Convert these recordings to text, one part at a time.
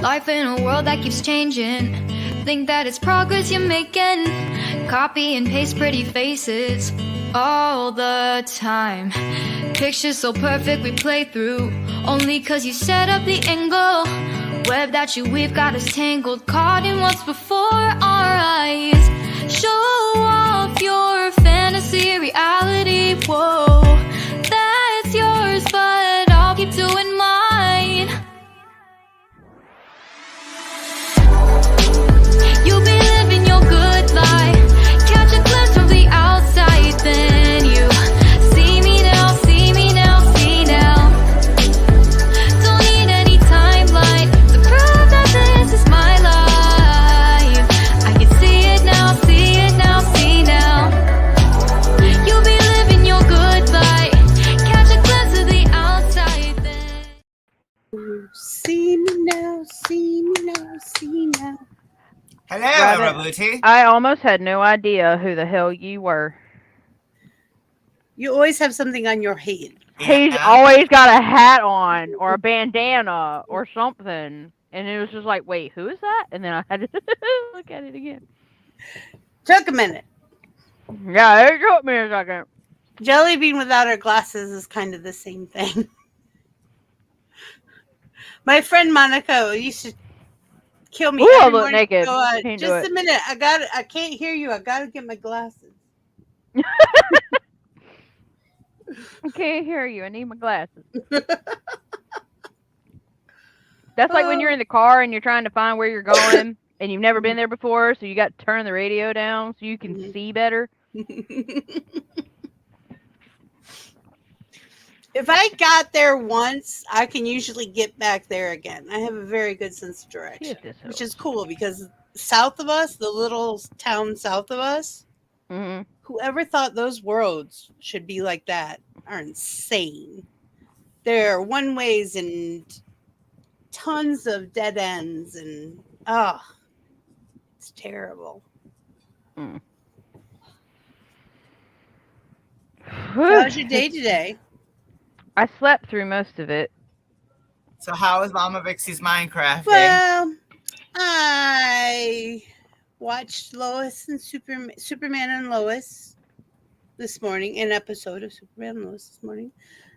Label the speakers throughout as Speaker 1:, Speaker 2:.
Speaker 1: Life in a world that keeps changing. Think that it's progress you're making. Copy and paste pretty faces all the time. Pictures so perfect we play through, only cause you set up the angle. Web that you weave got us tangled, caught in what's before our eyes. Show off your fantasy reality, whoa. That's yours, but I'll keep doing mine. You'll be living your good life. Catch a glimpse from the outside, then you see me now, see me now, see now. Don't need any timeline to prove that this is my life. I can see it now, see it now, see now. You'll be living your good life. Catch a glimpse of the outside, then
Speaker 2: see me now, see me now, see now.
Speaker 3: Hello,
Speaker 4: Rabbit,
Speaker 3: everybody.
Speaker 4: I almost had no idea who the hell you were.
Speaker 2: You always have something on your head.
Speaker 4: He's
Speaker 3: Yeah.
Speaker 4: always got a hat on or a bandana or something. And it was just like, wait, who is that? And then I had to look at it again.
Speaker 2: Took a minute.
Speaker 4: Yeah, it took me a second.
Speaker 2: Jelly Bean without her glasses is kind of the same thing. My friend Monica used to kill me.
Speaker 4: Ooh, I
Speaker 2: every
Speaker 4: look
Speaker 2: morning.
Speaker 4: naked.
Speaker 2: So,
Speaker 4: Can't do
Speaker 2: just
Speaker 4: it.
Speaker 2: a minute. I can't hear you. I gotta get my glasses.
Speaker 4: I can't hear you. I need my glasses. That's like when you're in the car and you're trying to find where you're going and you've never been there before, so you got to turn the radio down so you can see better.
Speaker 2: If I got there once, I can usually get back there again. I have a very good sense of direction, which is cool because south of us, the little town south of us, whoever thought those roads should be like that are insane. There are one ways and tons of dead ends, and it's terrible. How's your day today?
Speaker 4: I slept through most of it.
Speaker 3: So how is Mama Vixy's Minecraft?
Speaker 2: Well, I watched Lois and Superman and Lois this morning, an episode of Superman and Lois this morning.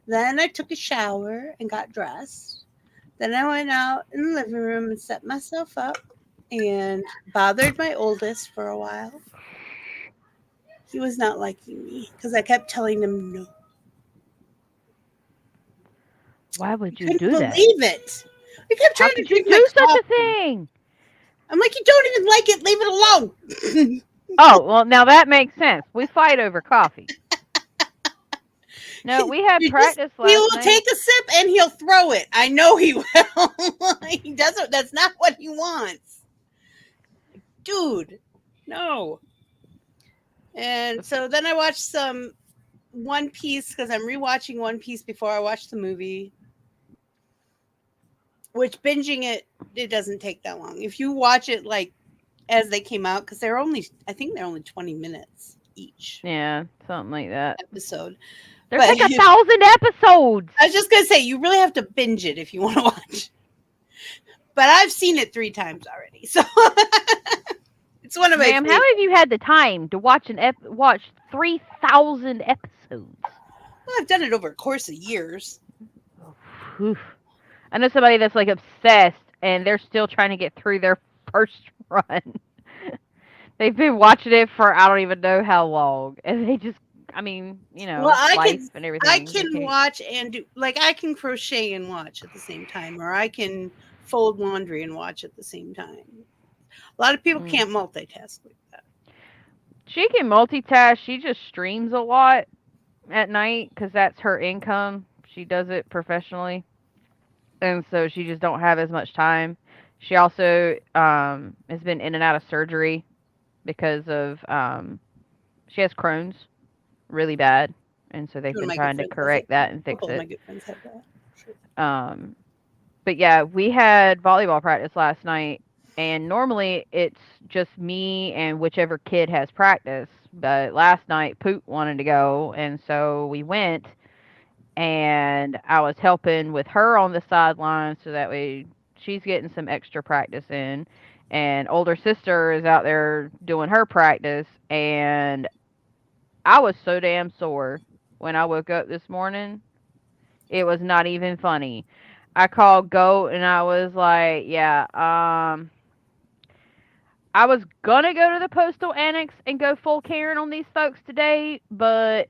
Speaker 2: Then I took a shower and got dressed. Then I went out in the living room and set myself up and bothered my oldest for a while. He was not liking me because I kept telling him no.
Speaker 4: Why would you
Speaker 2: Couldn't
Speaker 4: do that?
Speaker 2: believe it. I kept trying to
Speaker 4: do such a thing.
Speaker 2: I'm like, you don't even like it. Leave it alone.
Speaker 4: Oh, well, now that makes sense. We fight over coffee. No, we had practice last night.
Speaker 2: He will take a sip and he'll throw it. I know he will. He doesn't. That's not what he wants. Dude, no. And so then I watched some One Piece because I'm rewatching One Piece before I watch the movie. Which binging it doesn't take that long. If you watch it like as they came out, because I think they're only 20 minutes each.
Speaker 4: Yeah, something like that.
Speaker 2: Episode.
Speaker 4: There's like 1,000 episodes.
Speaker 2: I was just gonna say you really have to binge it if you want to watch. But I've seen it 3 times already, so it's one of my.
Speaker 4: Ma'am, how have you had the time to watch watch 3,000 episodes?
Speaker 2: Well, I've done it over a course of years.
Speaker 4: Oof. I know somebody that's like obsessed, and they're still trying to get through their first run. They've been watching it for I don't even know how long, and they just, I mean, you know, life and everything.
Speaker 2: I can watch and do, like, I can crochet and watch at the same time, or I can fold laundry and watch at the same time. A lot of people can't multitask like that.
Speaker 4: She can multitask. She just streams a lot at night because that's her income. She does it professionally. And so she just don't have as much time. She also has been in and out of surgery because of she has Crohn's really bad, and so they've been trying to correct that and fix it.
Speaker 2: My good friends have that. Sure.
Speaker 4: But yeah, we had volleyball practice last night, and normally it's just me and whichever kid has practice. But last night, Poot wanted to go, and so we went. And I was helping with her on the sideline so that way she's getting some extra practice in, and older sister is out there doing her practice. And I was so damn sore when I woke up this morning. It was not even funny. I called Goat and I was like, yeah, I was gonna go to the postal annex and go full Karen on these folks today, but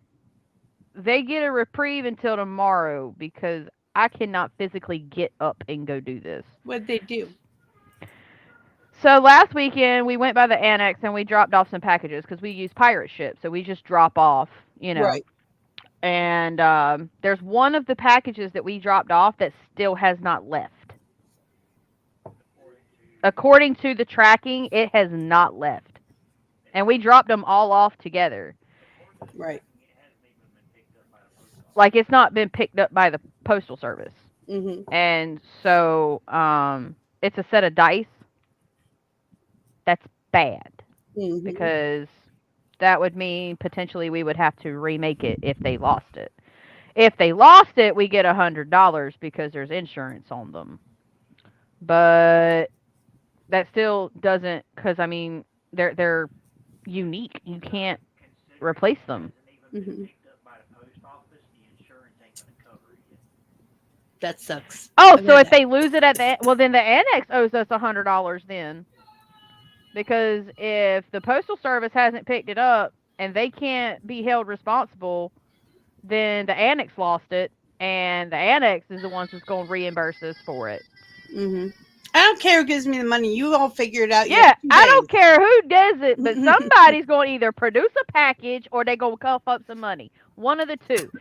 Speaker 4: they get a reprieve until tomorrow because I cannot physically get up and go do this.
Speaker 2: What'd they do?
Speaker 4: So last weekend we went by the annex and we dropped off some packages because we use pirate ship, so we just drop off, you know.
Speaker 2: Right.
Speaker 4: And there's one of the packages that we dropped off that still has not left. According to the tracking, it has not left. And we dropped them all off together.
Speaker 2: Right.
Speaker 4: Like, it's not been picked up by the postal service.
Speaker 2: Mm-hmm.
Speaker 4: And so it's a set of dice. That's bad.
Speaker 2: Mm-hmm.
Speaker 4: Because that would mean potentially we would have to remake it if they lost it. If they lost it, we get $100 because there's insurance on them. But that still doesn't, because I mean they're unique. You can't replace them.
Speaker 2: Mm-hmm. That sucks.
Speaker 4: Oh, so if they lose it at then the annex owes us $100 then. Because if the postal service hasn't picked it up and they can't be held responsible, then the annex lost it, and the annex is the ones that's going to reimburse us for it.
Speaker 2: Mm-hmm. I don't care who gives me the money. You all figure it out.
Speaker 4: Yeah, I don't care who does it, but somebody's going to either produce a package or they're going to cough up some money. One of the two.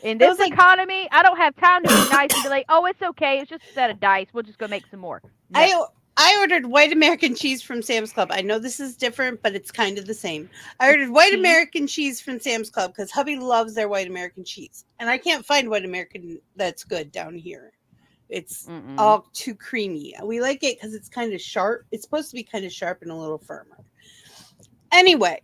Speaker 4: In this economy, I don't have time to be nice and be like, oh, it's okay. It's just a set of dice. We'll just go make some more. No.
Speaker 2: I ordered white American cheese from Sam's Club. I know this is different, but it's kind of the same. I ordered white American cheese from Sam's Club because hubby loves their white American cheese. And I can't find white American that's good down here. It's all too creamy. We like it because it's kind of sharp. It's supposed to be kind of sharp and a little firmer. Anyway.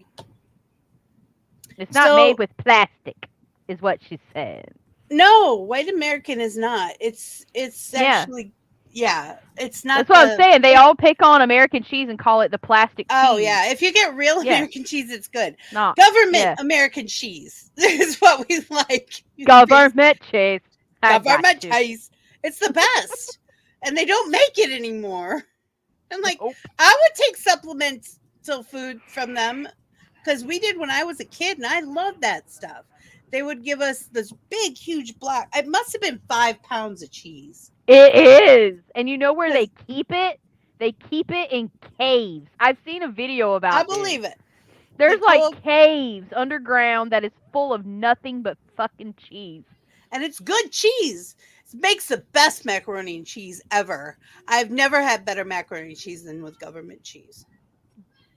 Speaker 4: It's not made with plastic, is what she said.
Speaker 2: No, white American is not. It's actually... Yeah, it's not.
Speaker 4: That's what I'm saying. They all pick on American cheese and call it the plastic cheese.
Speaker 2: Oh, yeah. If you get real American cheese, it's good.
Speaker 4: No.
Speaker 2: Government American cheese is what we like.
Speaker 4: Government cheese.
Speaker 2: Government cheese. It's the best. And they don't make it anymore. I'm like, I would take supplemental food from them because we did when I was a kid, and I loved that stuff. They would give us this big, huge block. It must have been 5 pounds of cheese.
Speaker 4: It is. And you know where they keep it? They keep it in caves. I've seen a video about it.
Speaker 2: I believe it.
Speaker 4: There's like caves underground that is full of nothing but fucking cheese.
Speaker 2: And it's good cheese. It makes the best macaroni and cheese ever. I've never had better macaroni and cheese than with government cheese.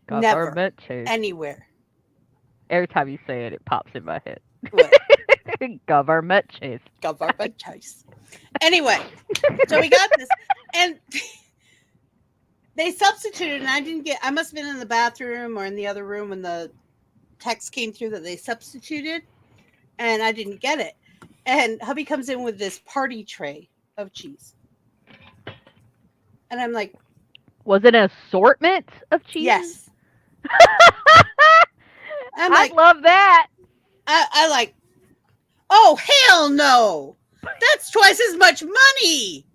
Speaker 4: Government cheese.
Speaker 2: Anywhere.
Speaker 4: Every time you say it, it pops in my head. Government cheese.
Speaker 2: Government cheese. Anyway, so we got this, and they substituted, and I must have been in the bathroom or in the other room when the text came through that they substituted, and I didn't get it. And hubby comes in with this party tray of cheese. And I'm like...
Speaker 4: Was it an assortment of cheese?
Speaker 2: Yes.
Speaker 4: I love that.
Speaker 2: I like... Oh, hell no! That's twice as much money.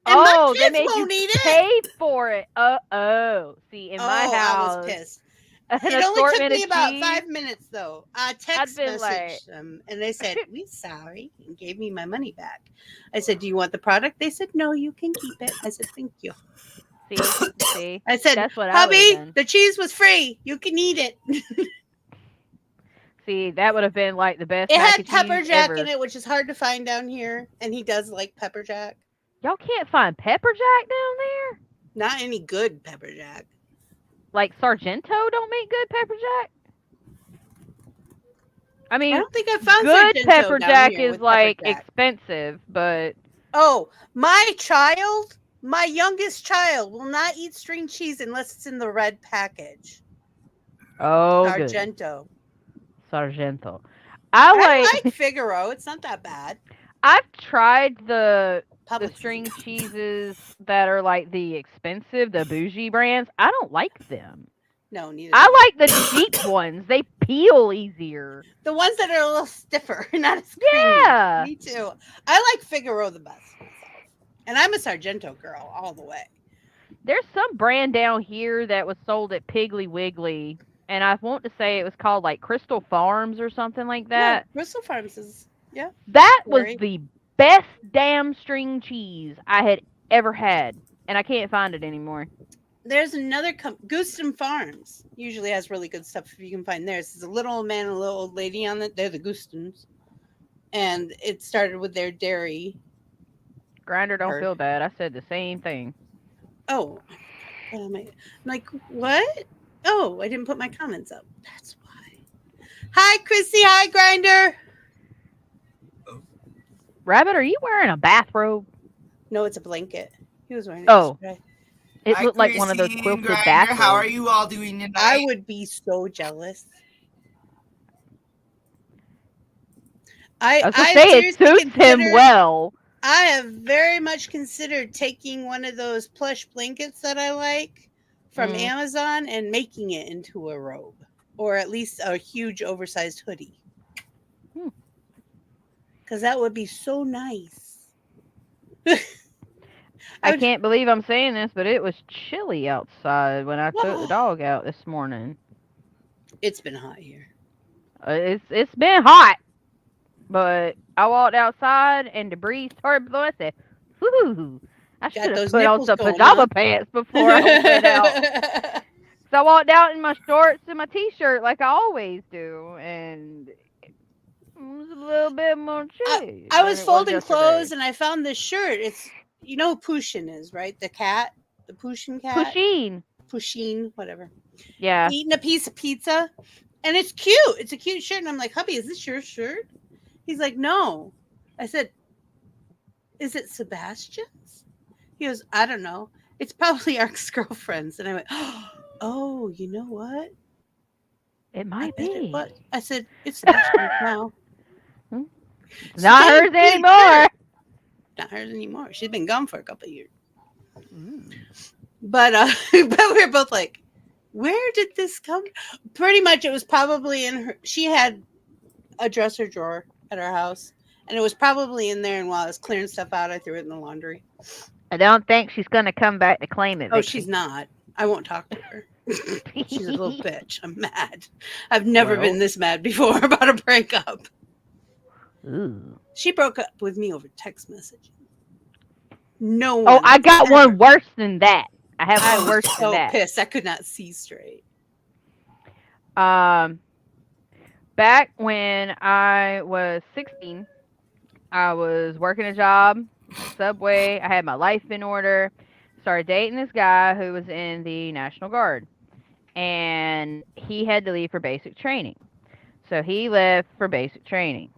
Speaker 2: And my kids
Speaker 4: they
Speaker 2: won't
Speaker 4: made
Speaker 2: eat
Speaker 4: you pay for it. See, in my house,
Speaker 2: I was pissed. It only took me about 5 minutes, though. I text messaged them, and they said, "We're sorry," and gave me my money back. I said, "Do you want the product?" They said, "No, you can keep it." I said, "Thank you."
Speaker 4: See,
Speaker 2: I said,
Speaker 4: that's what
Speaker 2: "Hubby, the cheese was free. You can eat it."
Speaker 4: See, that would have been like the best.
Speaker 2: It had pepper jack in it, which is hard to find down here, and he does like pepper jack.
Speaker 4: Y'all can't find pepper jack down there?
Speaker 2: Not any good pepper jack.
Speaker 4: Like Sargento don't make good pepper jack? I mean,
Speaker 2: I don't think I found
Speaker 4: good
Speaker 2: Sargento
Speaker 4: pepper
Speaker 2: down
Speaker 4: jack
Speaker 2: here
Speaker 4: is
Speaker 2: with
Speaker 4: like
Speaker 2: pepper jack.
Speaker 4: expensive, but
Speaker 2: my youngest child will not eat string cheese unless it's in the red package. Sargento.
Speaker 4: Sargento.
Speaker 2: I like Figaro. It's not that bad.
Speaker 4: I've tried the the string cheeses that are like the expensive, the bougie brands, I don't like them.
Speaker 2: No, neither.
Speaker 4: I like the cheap ones. They peel easier.
Speaker 2: The ones that are a little stiffer, not as creamy.
Speaker 4: Yeah.
Speaker 2: Me too. I like Figaro the best myself. And I'm a Sargento girl all the way.
Speaker 4: There's some brand down here that was sold at Piggly Wiggly, and I want to say it was called like Crystal Farms or something like that.
Speaker 2: Yeah, Crystal Farms is, yeah.
Speaker 4: That was the best damn string cheese I had ever had, and I can't find it anymore.
Speaker 2: There's another Gooston Farms usually has really good stuff if you can find theirs. There's a little old man and a little old lady on it. They're the Goostons. And it started with their dairy.
Speaker 4: Grinder, don't feel bad. I said the same thing.
Speaker 2: Oh. I'm like, what? Oh, I didn't put my comments up. That's why. Hi, Chrissy. Hi, Grinder.
Speaker 4: Rabbit, are you wearing a bathrobe?
Speaker 2: No, it's a blanket. He was wearing it yesterday.
Speaker 4: It looked like one of those quilted bathrobes.
Speaker 3: How are you all doing tonight?
Speaker 2: I would be so jealous. I
Speaker 4: was going to say, it suits him well.
Speaker 2: I have very much considered taking one of those plush blankets that I like from Amazon and making it into a robe. Or at least a huge oversized hoodie. Because that would be so nice.
Speaker 4: I can't believe I'm saying this, but it was chilly outside when I took the dog out this morning.
Speaker 2: It's been hot here.
Speaker 4: It's been hot, but I walked outside and debris started blowing. I said, "Whoo! I should have put on some pajama pants before I went out." So I walked out in my shorts and my t-shirt like I always do, and it was a little bit more chilly.
Speaker 2: I was folding clothes and I found this shirt. It's, you know who Pushin is, right? The cat, the Pushin cat. Pusheen, whatever.
Speaker 4: Yeah.
Speaker 2: Eating a piece of pizza, and it's cute. It's a cute shirt, and I'm like, hubby, is this your shirt? He's like, no. I said, is it Sebastian's? He goes, I don't know. It's probably our ex-girlfriend's. And I went, oh, you know what?
Speaker 4: It might be.
Speaker 2: I said, it's Sebastian's now.
Speaker 4: Not hers anymore.
Speaker 2: Not hers anymore. She's been gone for a couple of years. But we were both like, where did this come? Pretty much it was probably in her. She had a dresser drawer at our house, and it was probably in there. And while I was clearing stuff out, I threw it in the laundry.
Speaker 4: I don't think she's going to come back to claim it.
Speaker 2: Oh, she's not. I won't talk to her. She's a little bitch. I'm mad. I've never been this mad before about a breakup.
Speaker 4: Ooh.
Speaker 2: She broke up with me over text message. No one.
Speaker 4: Oh, I got one worse than that. I have one worse than that.
Speaker 2: I was so pissed. I could not see straight.
Speaker 4: Back when I was 16, I was working a job, Subway. I had my life in order. Started dating this guy who was in the National Guard. And he had to leave for basic training. So he left for basic training.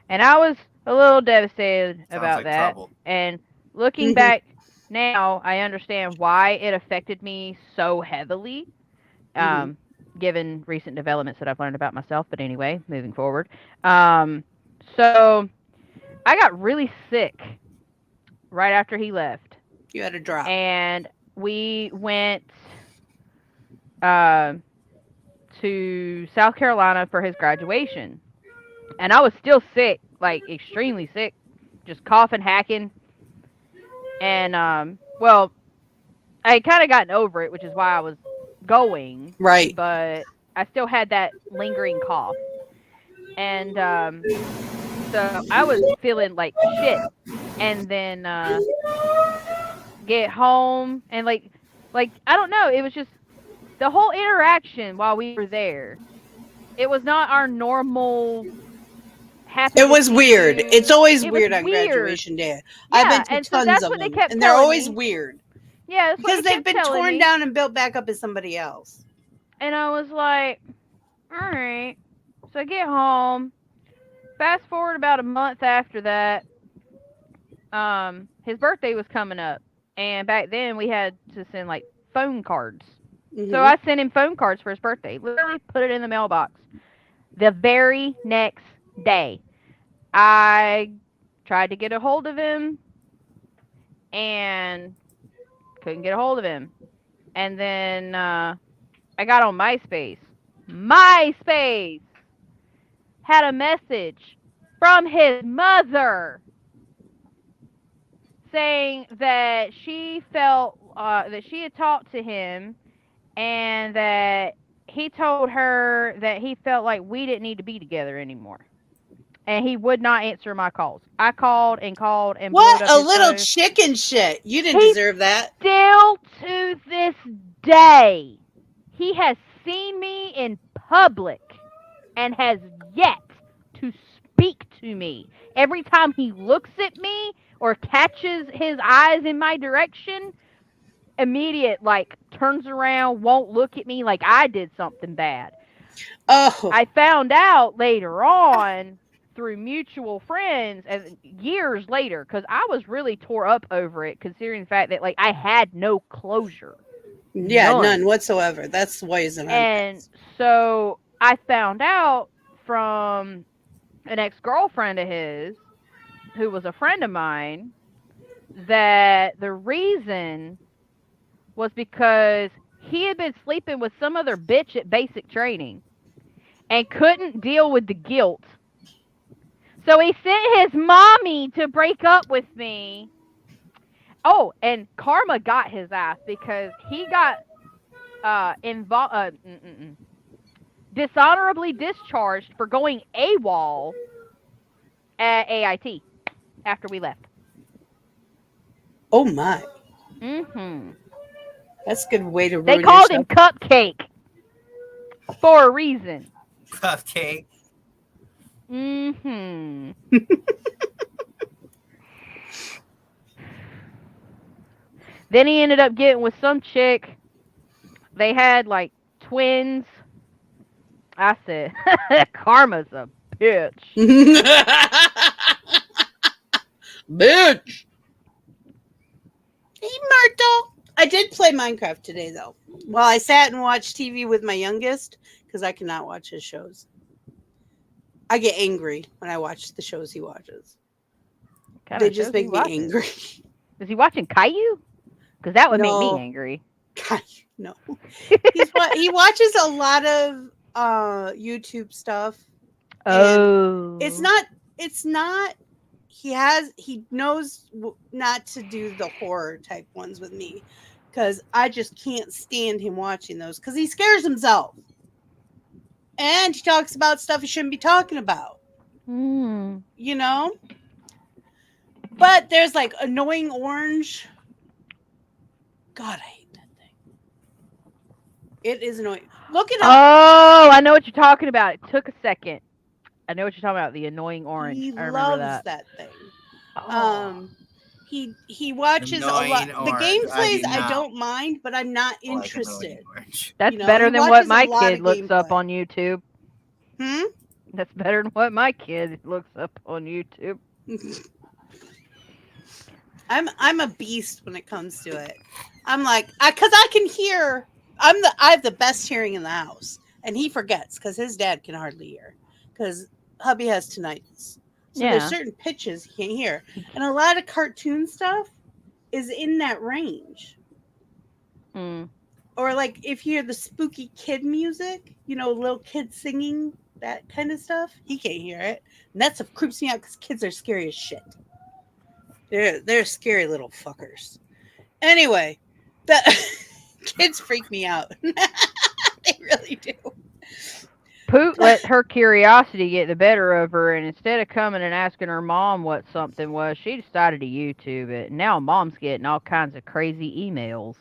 Speaker 4: And I was a little devastated about that. Trouble. And looking back now, I understand why it affected me so heavily, given recent developments that I've learned about myself. But anyway, moving forward. So I got really sick right after he left.
Speaker 2: You had a drop.
Speaker 4: And we went to South Carolina for his graduation. And I was still sick, like extremely sick, just coughing, hacking. And, well, I had kind of gotten over it, which is why I was going.
Speaker 2: Right.
Speaker 4: But I still had that lingering cough. And so I was feeling like shit. And then get home and like I don't know, it was just the whole interaction while we were there. It was not our normal happy.
Speaker 2: It was weird. It's always weird on graduation day. Yeah, I've been to tons of them, and they're always weird.
Speaker 4: Yeah,
Speaker 2: because they've been torn down and built back up as somebody else.
Speaker 4: And I was like, all right. So I get home. Fast forward about a month after that, his birthday was coming up. And back then we had to send like phone cards. So I sent him phone cards for his birthday. Literally put it in the mailbox. The very next day, I tried to get a hold of him and couldn't get a hold of him. And then I got on MySpace. MySpace had a message from his mother saying that she felt that she had talked to him and that he told her that he felt like we didn't need to be together anymore. And he would not answer my calls. I called and called and
Speaker 2: What
Speaker 4: blowed up
Speaker 2: a
Speaker 4: his
Speaker 2: little
Speaker 4: phone.
Speaker 2: chicken shit. You didn't
Speaker 4: He
Speaker 2: deserve that.
Speaker 4: Still to this day, he has seen me in public and has yet to speak to me. Every time he looks at me or catches his eyes in my direction, immediate, like, turns around, won't look at me like I did something bad.
Speaker 2: Oh.
Speaker 4: I found out later on through mutual friends and years later, because I was really tore up over it, considering the fact that, like, I had no closure.
Speaker 2: Yeah, none whatsoever. That's the poison.
Speaker 4: And so I found out from an ex-girlfriend of his, who was a friend of mine, that the reason was because he had been sleeping with some other bitch at basic training and couldn't deal with the guilt. So he sent his mommy to break up with me. Oh, and karma got his ass because he got dishonorably discharged for going AWOL at AIT after we left.
Speaker 2: Oh my.
Speaker 4: Mm-hmm.
Speaker 2: That's a good way to ruin
Speaker 4: They called
Speaker 2: yourself.
Speaker 4: him Cupcake for a reason.
Speaker 3: Cupcake.
Speaker 4: Mm-hmm. Then he ended up getting with some chick. They had, like, twins. I said, karma's a bitch.
Speaker 2: Bitch. Hey, Myrtle. I did play Minecraft today, though. Well, I sat and watched TV with my youngest because I cannot watch his shows. I get angry when I watch the shows he watches. They just make me angry.
Speaker 4: Is he watching Caillou? Because that would make me angry.
Speaker 2: No. He watches a lot of YouTube stuff.
Speaker 4: Oh.
Speaker 2: It's not he knows not to do the horror type ones with me because I just can't stand him watching those because he scares himself. And he talks about stuff he shouldn't be talking about.
Speaker 4: Mm.
Speaker 2: You know? But there's like Annoying Orange. God, I hate that thing. It is annoying. Look it up.
Speaker 4: Oh, I know what you're talking about. It took a second. I know what you're talking about. The Annoying Orange. I remember
Speaker 2: loves
Speaker 4: that
Speaker 2: thing.
Speaker 4: Oh.
Speaker 2: He watches
Speaker 3: Annoying
Speaker 2: a lot. The
Speaker 3: Orange.
Speaker 2: gameplays I don't mind, but I'm not interested.
Speaker 4: That's better than what my kid looks up on YouTube. That's better than what my kid looks up on YouTube.
Speaker 2: I'm a beast when it comes to it. I'm like, because I can hear. I have the best hearing in the house, and he forgets because his dad can hardly hear because hubby has tinnitus. So there's certain pitches he can't hear, and a lot of cartoon stuff is in that range. Or like if you hear the spooky kid music, little kids singing that kind of stuff, he can't hear it, and that stuff creeps me out because kids are scary as shit. They're scary little fuckers. Anyway, the kids freak me out. They really do.
Speaker 4: Poot let her curiosity get the better of her, and instead of coming and asking her mom what something was, she decided to YouTube it. And now mom's getting all kinds of crazy emails.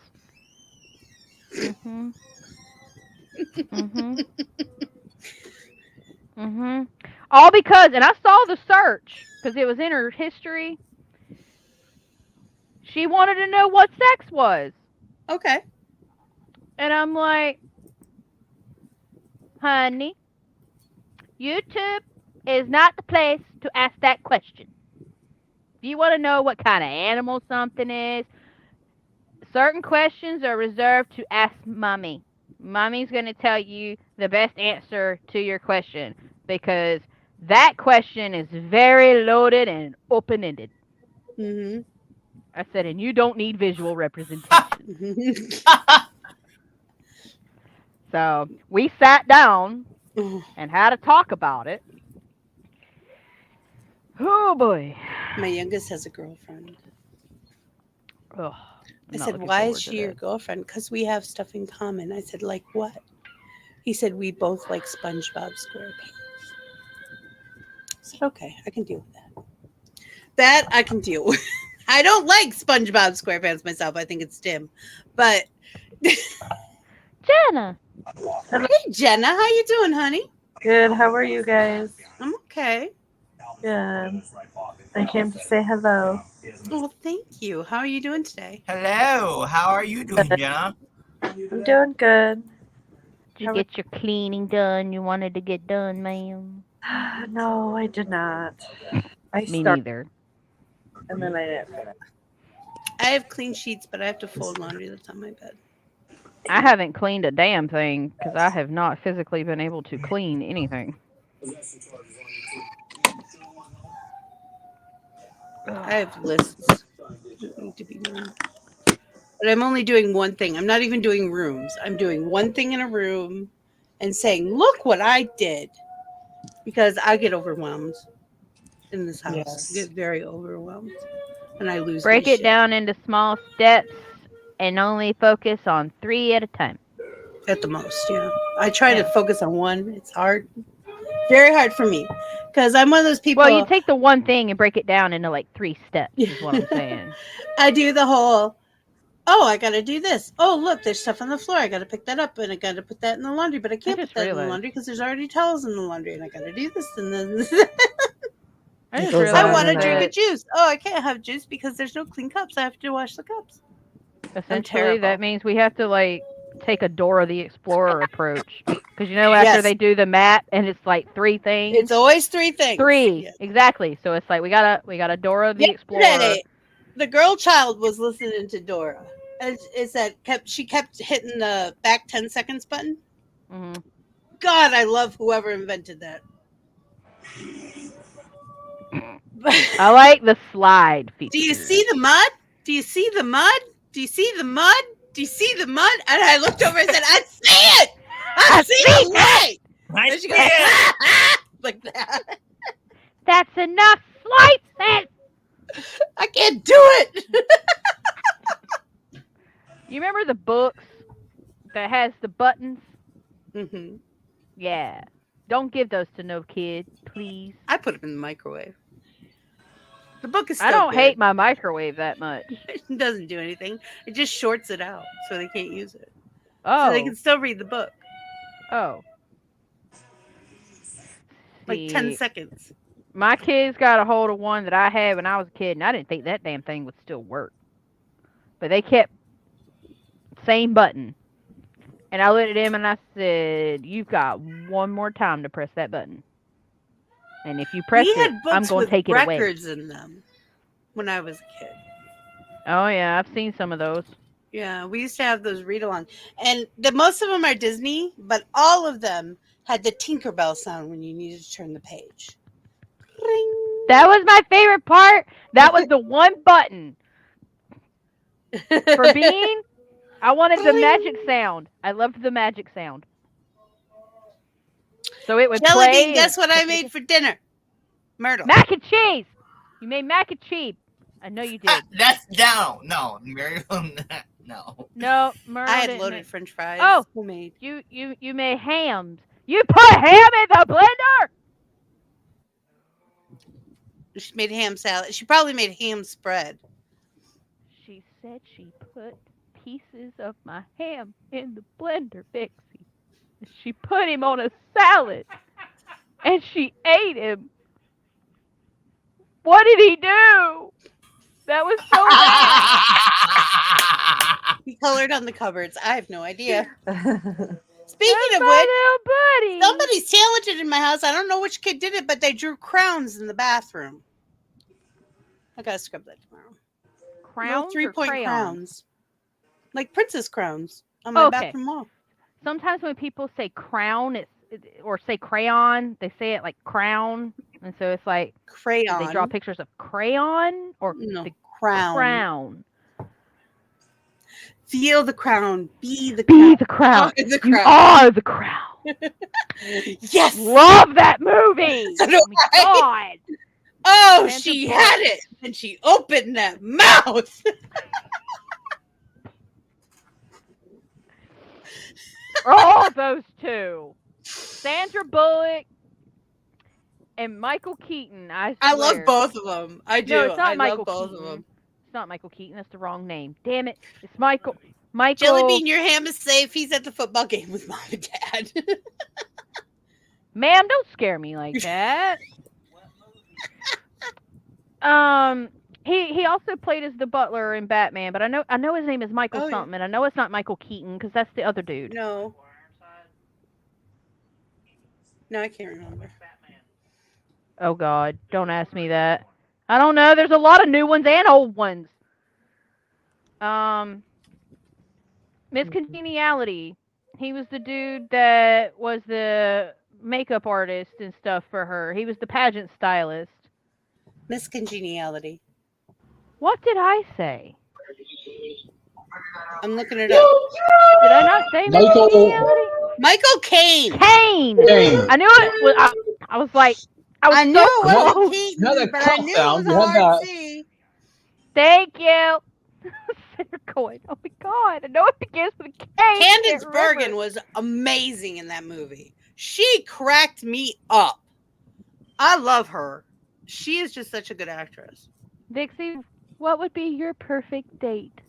Speaker 4: All because, and I saw the search because it was in her history. She wanted to know what sex was.
Speaker 2: Okay.
Speaker 4: And I'm like, honey, YouTube is not the place to ask that question. If you want to know what kind of animal something is, certain questions are reserved to ask mommy. Mommy's going to tell you the best answer to your question because that question is very loaded and open-ended. I said, and you don't need visual representation. So we sat down and had a talk about it. Oh boy.
Speaker 2: My youngest has a girlfriend.
Speaker 4: Ugh,
Speaker 2: I said, why is she your girlfriend? Because we have stuff in common. I said, like what? He said, we both like SpongeBob SquarePants. I said, okay, I can deal with that. That I can deal with. I don't like SpongeBob SquarePants myself. I think it's dim. But
Speaker 4: Jenna.
Speaker 2: Hey Jenna, how you doing, honey?
Speaker 5: Good. How are you guys?
Speaker 2: I'm okay.
Speaker 5: Good. I came to say hello.
Speaker 2: Well, thank you. How are you doing today?
Speaker 3: Hello. How are you doing, Jenna?
Speaker 5: I'm doing good.
Speaker 4: Did you get your cleaning done you wanted to get done, ma'am?
Speaker 5: No, I did not.
Speaker 4: Me neither.
Speaker 5: And then I didn't finish.
Speaker 2: I have clean sheets, but I have to fold laundry that's on my bed.
Speaker 4: I haven't cleaned a damn thing because I have not physically been able to clean anything.
Speaker 2: I have lists that need to be done. But I'm only doing one thing. I'm not even doing rooms. I'm doing one thing in a room and saying, look what I did. Because I get overwhelmed in this house.
Speaker 5: Yes.
Speaker 2: I get very overwhelmed. And I lose
Speaker 4: Break
Speaker 2: my
Speaker 4: it
Speaker 2: shit.
Speaker 4: down into small steps and only focus on 3 at a time.
Speaker 2: At the most, yeah. I try to focus on one. It's hard. Very hard for me. Because I'm one of those people.
Speaker 4: Well, you take the one thing and break it down into like 3 steps is what I'm saying.
Speaker 2: I do the whole, oh, I got to do this. Oh, look, there's stuff on the floor. I got to pick that up and I got to put that in the laundry. But I can't put that in the laundry because there's already towels in the laundry and I got to do this and then. I want to drink a juice. Oh, I can't have juice because there's no clean cups. I have to wash the cups.
Speaker 4: Essentially, that means we have to like take a Dora the Explorer approach because after they do the map and it's like 3 things.
Speaker 2: It's always 3 things.
Speaker 4: 3 exactly. So it's like we got a Dora the Explorer.
Speaker 2: The girl child was listening to Dora. She kept hitting the back 10 seconds button.
Speaker 4: Mm-hmm.
Speaker 2: God, I love whoever invented that.
Speaker 4: I like the slide feature.
Speaker 2: Do you see the mud? Do you see the mud? Do you see the mud? Do you see the mud? And I looked over and said, I see it! I see the light! And she goes, like that.
Speaker 4: That's enough slices!
Speaker 2: I can't do it!
Speaker 4: You remember the books that has the buttons?
Speaker 2: Mm-hmm.
Speaker 4: Yeah. Don't give those to no kid, please.
Speaker 2: I put them in the microwave. The book is still
Speaker 4: I don't
Speaker 2: good.
Speaker 4: hate my microwave that much.
Speaker 2: It doesn't do anything. It just shorts it out so they can't use it.
Speaker 4: Oh.
Speaker 2: So they can still read the book.
Speaker 4: Oh.
Speaker 2: Like 10 seconds.
Speaker 4: My kids got a hold of one that I had when I was a kid, and I didn't think that damn thing would still work. But they kept same button. And I looked at him and I said, you've got one more time to press that button. And if you press it, I'm going to take it away. We had
Speaker 2: records in them when I was a kid.
Speaker 4: Oh, yeah. I've seen some of those.
Speaker 2: Yeah, we used to have those read-along. And most of them are Disney, but all of them had the Tinkerbell sound when you needed to turn the page. Ring.
Speaker 4: That was my favorite part. That was the one button. For Bean, I wanted the magic sound. I loved the magic sound. So it would
Speaker 2: Jelly
Speaker 4: play.
Speaker 2: Bean, guess what I made for dinner? Myrtle.
Speaker 4: Mac and cheese. You made mac and cheese. I know you did.
Speaker 3: That's no, Miriam. No.
Speaker 4: No, Myrtle.
Speaker 2: I had loaded French fries.
Speaker 4: Oh,
Speaker 2: homemade.
Speaker 4: You made hams. You put ham in the blender.
Speaker 2: She made ham salad. She probably made ham spread.
Speaker 4: She said she put pieces of my ham in the blender, Vixy. She put him on a salad, and she ate him. What did he do? That was so bad.
Speaker 2: He colored on the cupboards. I have no idea. Speaking
Speaker 4: That's
Speaker 2: of
Speaker 4: my
Speaker 2: which,
Speaker 4: little buddy.
Speaker 2: somebody's talented in my house. I don't know which kid did it, but they drew crowns in the bathroom. I gotta scrub that tomorrow.
Speaker 4: Crowns,
Speaker 2: 3-point crowns, like princess crowns on my bathroom wall.
Speaker 4: Sometimes when people say crown, or say crayon, they say it like crown, and so it's like
Speaker 2: crayon.
Speaker 4: They draw pictures of crayon or
Speaker 2: no, crown.
Speaker 4: Crown.
Speaker 2: Feel the crown. Be the
Speaker 4: Be
Speaker 2: crown.
Speaker 4: the crown.
Speaker 2: Are the
Speaker 4: You
Speaker 2: crown.
Speaker 4: are the crown.
Speaker 2: Yes.
Speaker 4: Love that movie.
Speaker 2: So do
Speaker 4: Oh my God.
Speaker 2: Oh,
Speaker 4: Sandra
Speaker 2: she
Speaker 4: Bullock.
Speaker 2: had it, and she opened that mouth.
Speaker 4: Oh, those two. Sandra Bullock and Michael Keaton. I
Speaker 2: love
Speaker 4: swear.
Speaker 2: both of them. I do.
Speaker 4: No, it's not
Speaker 2: I
Speaker 4: Michael
Speaker 2: love both
Speaker 4: Keaton.
Speaker 2: of them.
Speaker 4: It's not Michael Keaton. That's the wrong name. Damn it. It's Michael.
Speaker 2: Jelly Bean, your ham is safe. He's at the football game with Mom and Dad.
Speaker 4: Ma'am, don't scare me like that. He also played as the butler in Batman, but I know his name is Michael something, and I know it's not Michael Keaton because that's the other dude.
Speaker 2: No. No, I can't remember.
Speaker 4: Oh God, don't ask me that. I don't know. There's a lot of new ones and old ones. Miss Congeniality. He was the dude that was the makeup artist and stuff for her. He was the pageant stylist.
Speaker 2: Miss Congeniality.
Speaker 4: What did I say?
Speaker 2: I'm looking it up.
Speaker 4: Did I not say Miss Congeniality?
Speaker 2: Michael Caine.
Speaker 4: Caine. I knew it was. I was like, I
Speaker 2: knew
Speaker 4: so
Speaker 2: it wasn't
Speaker 4: close.
Speaker 2: Keaton,
Speaker 6: You had that
Speaker 2: but I
Speaker 6: cough
Speaker 2: knew
Speaker 6: sound.
Speaker 2: it
Speaker 6: You
Speaker 2: was
Speaker 6: had
Speaker 2: hard
Speaker 6: that.
Speaker 2: to see.
Speaker 4: Thank you. They're going. Oh my God! I know it begins with a K.
Speaker 2: Candace Bergen was amazing in that movie. She cracked me up. I love her. She is just such a good actress.
Speaker 4: Vixy, what would be your perfect date?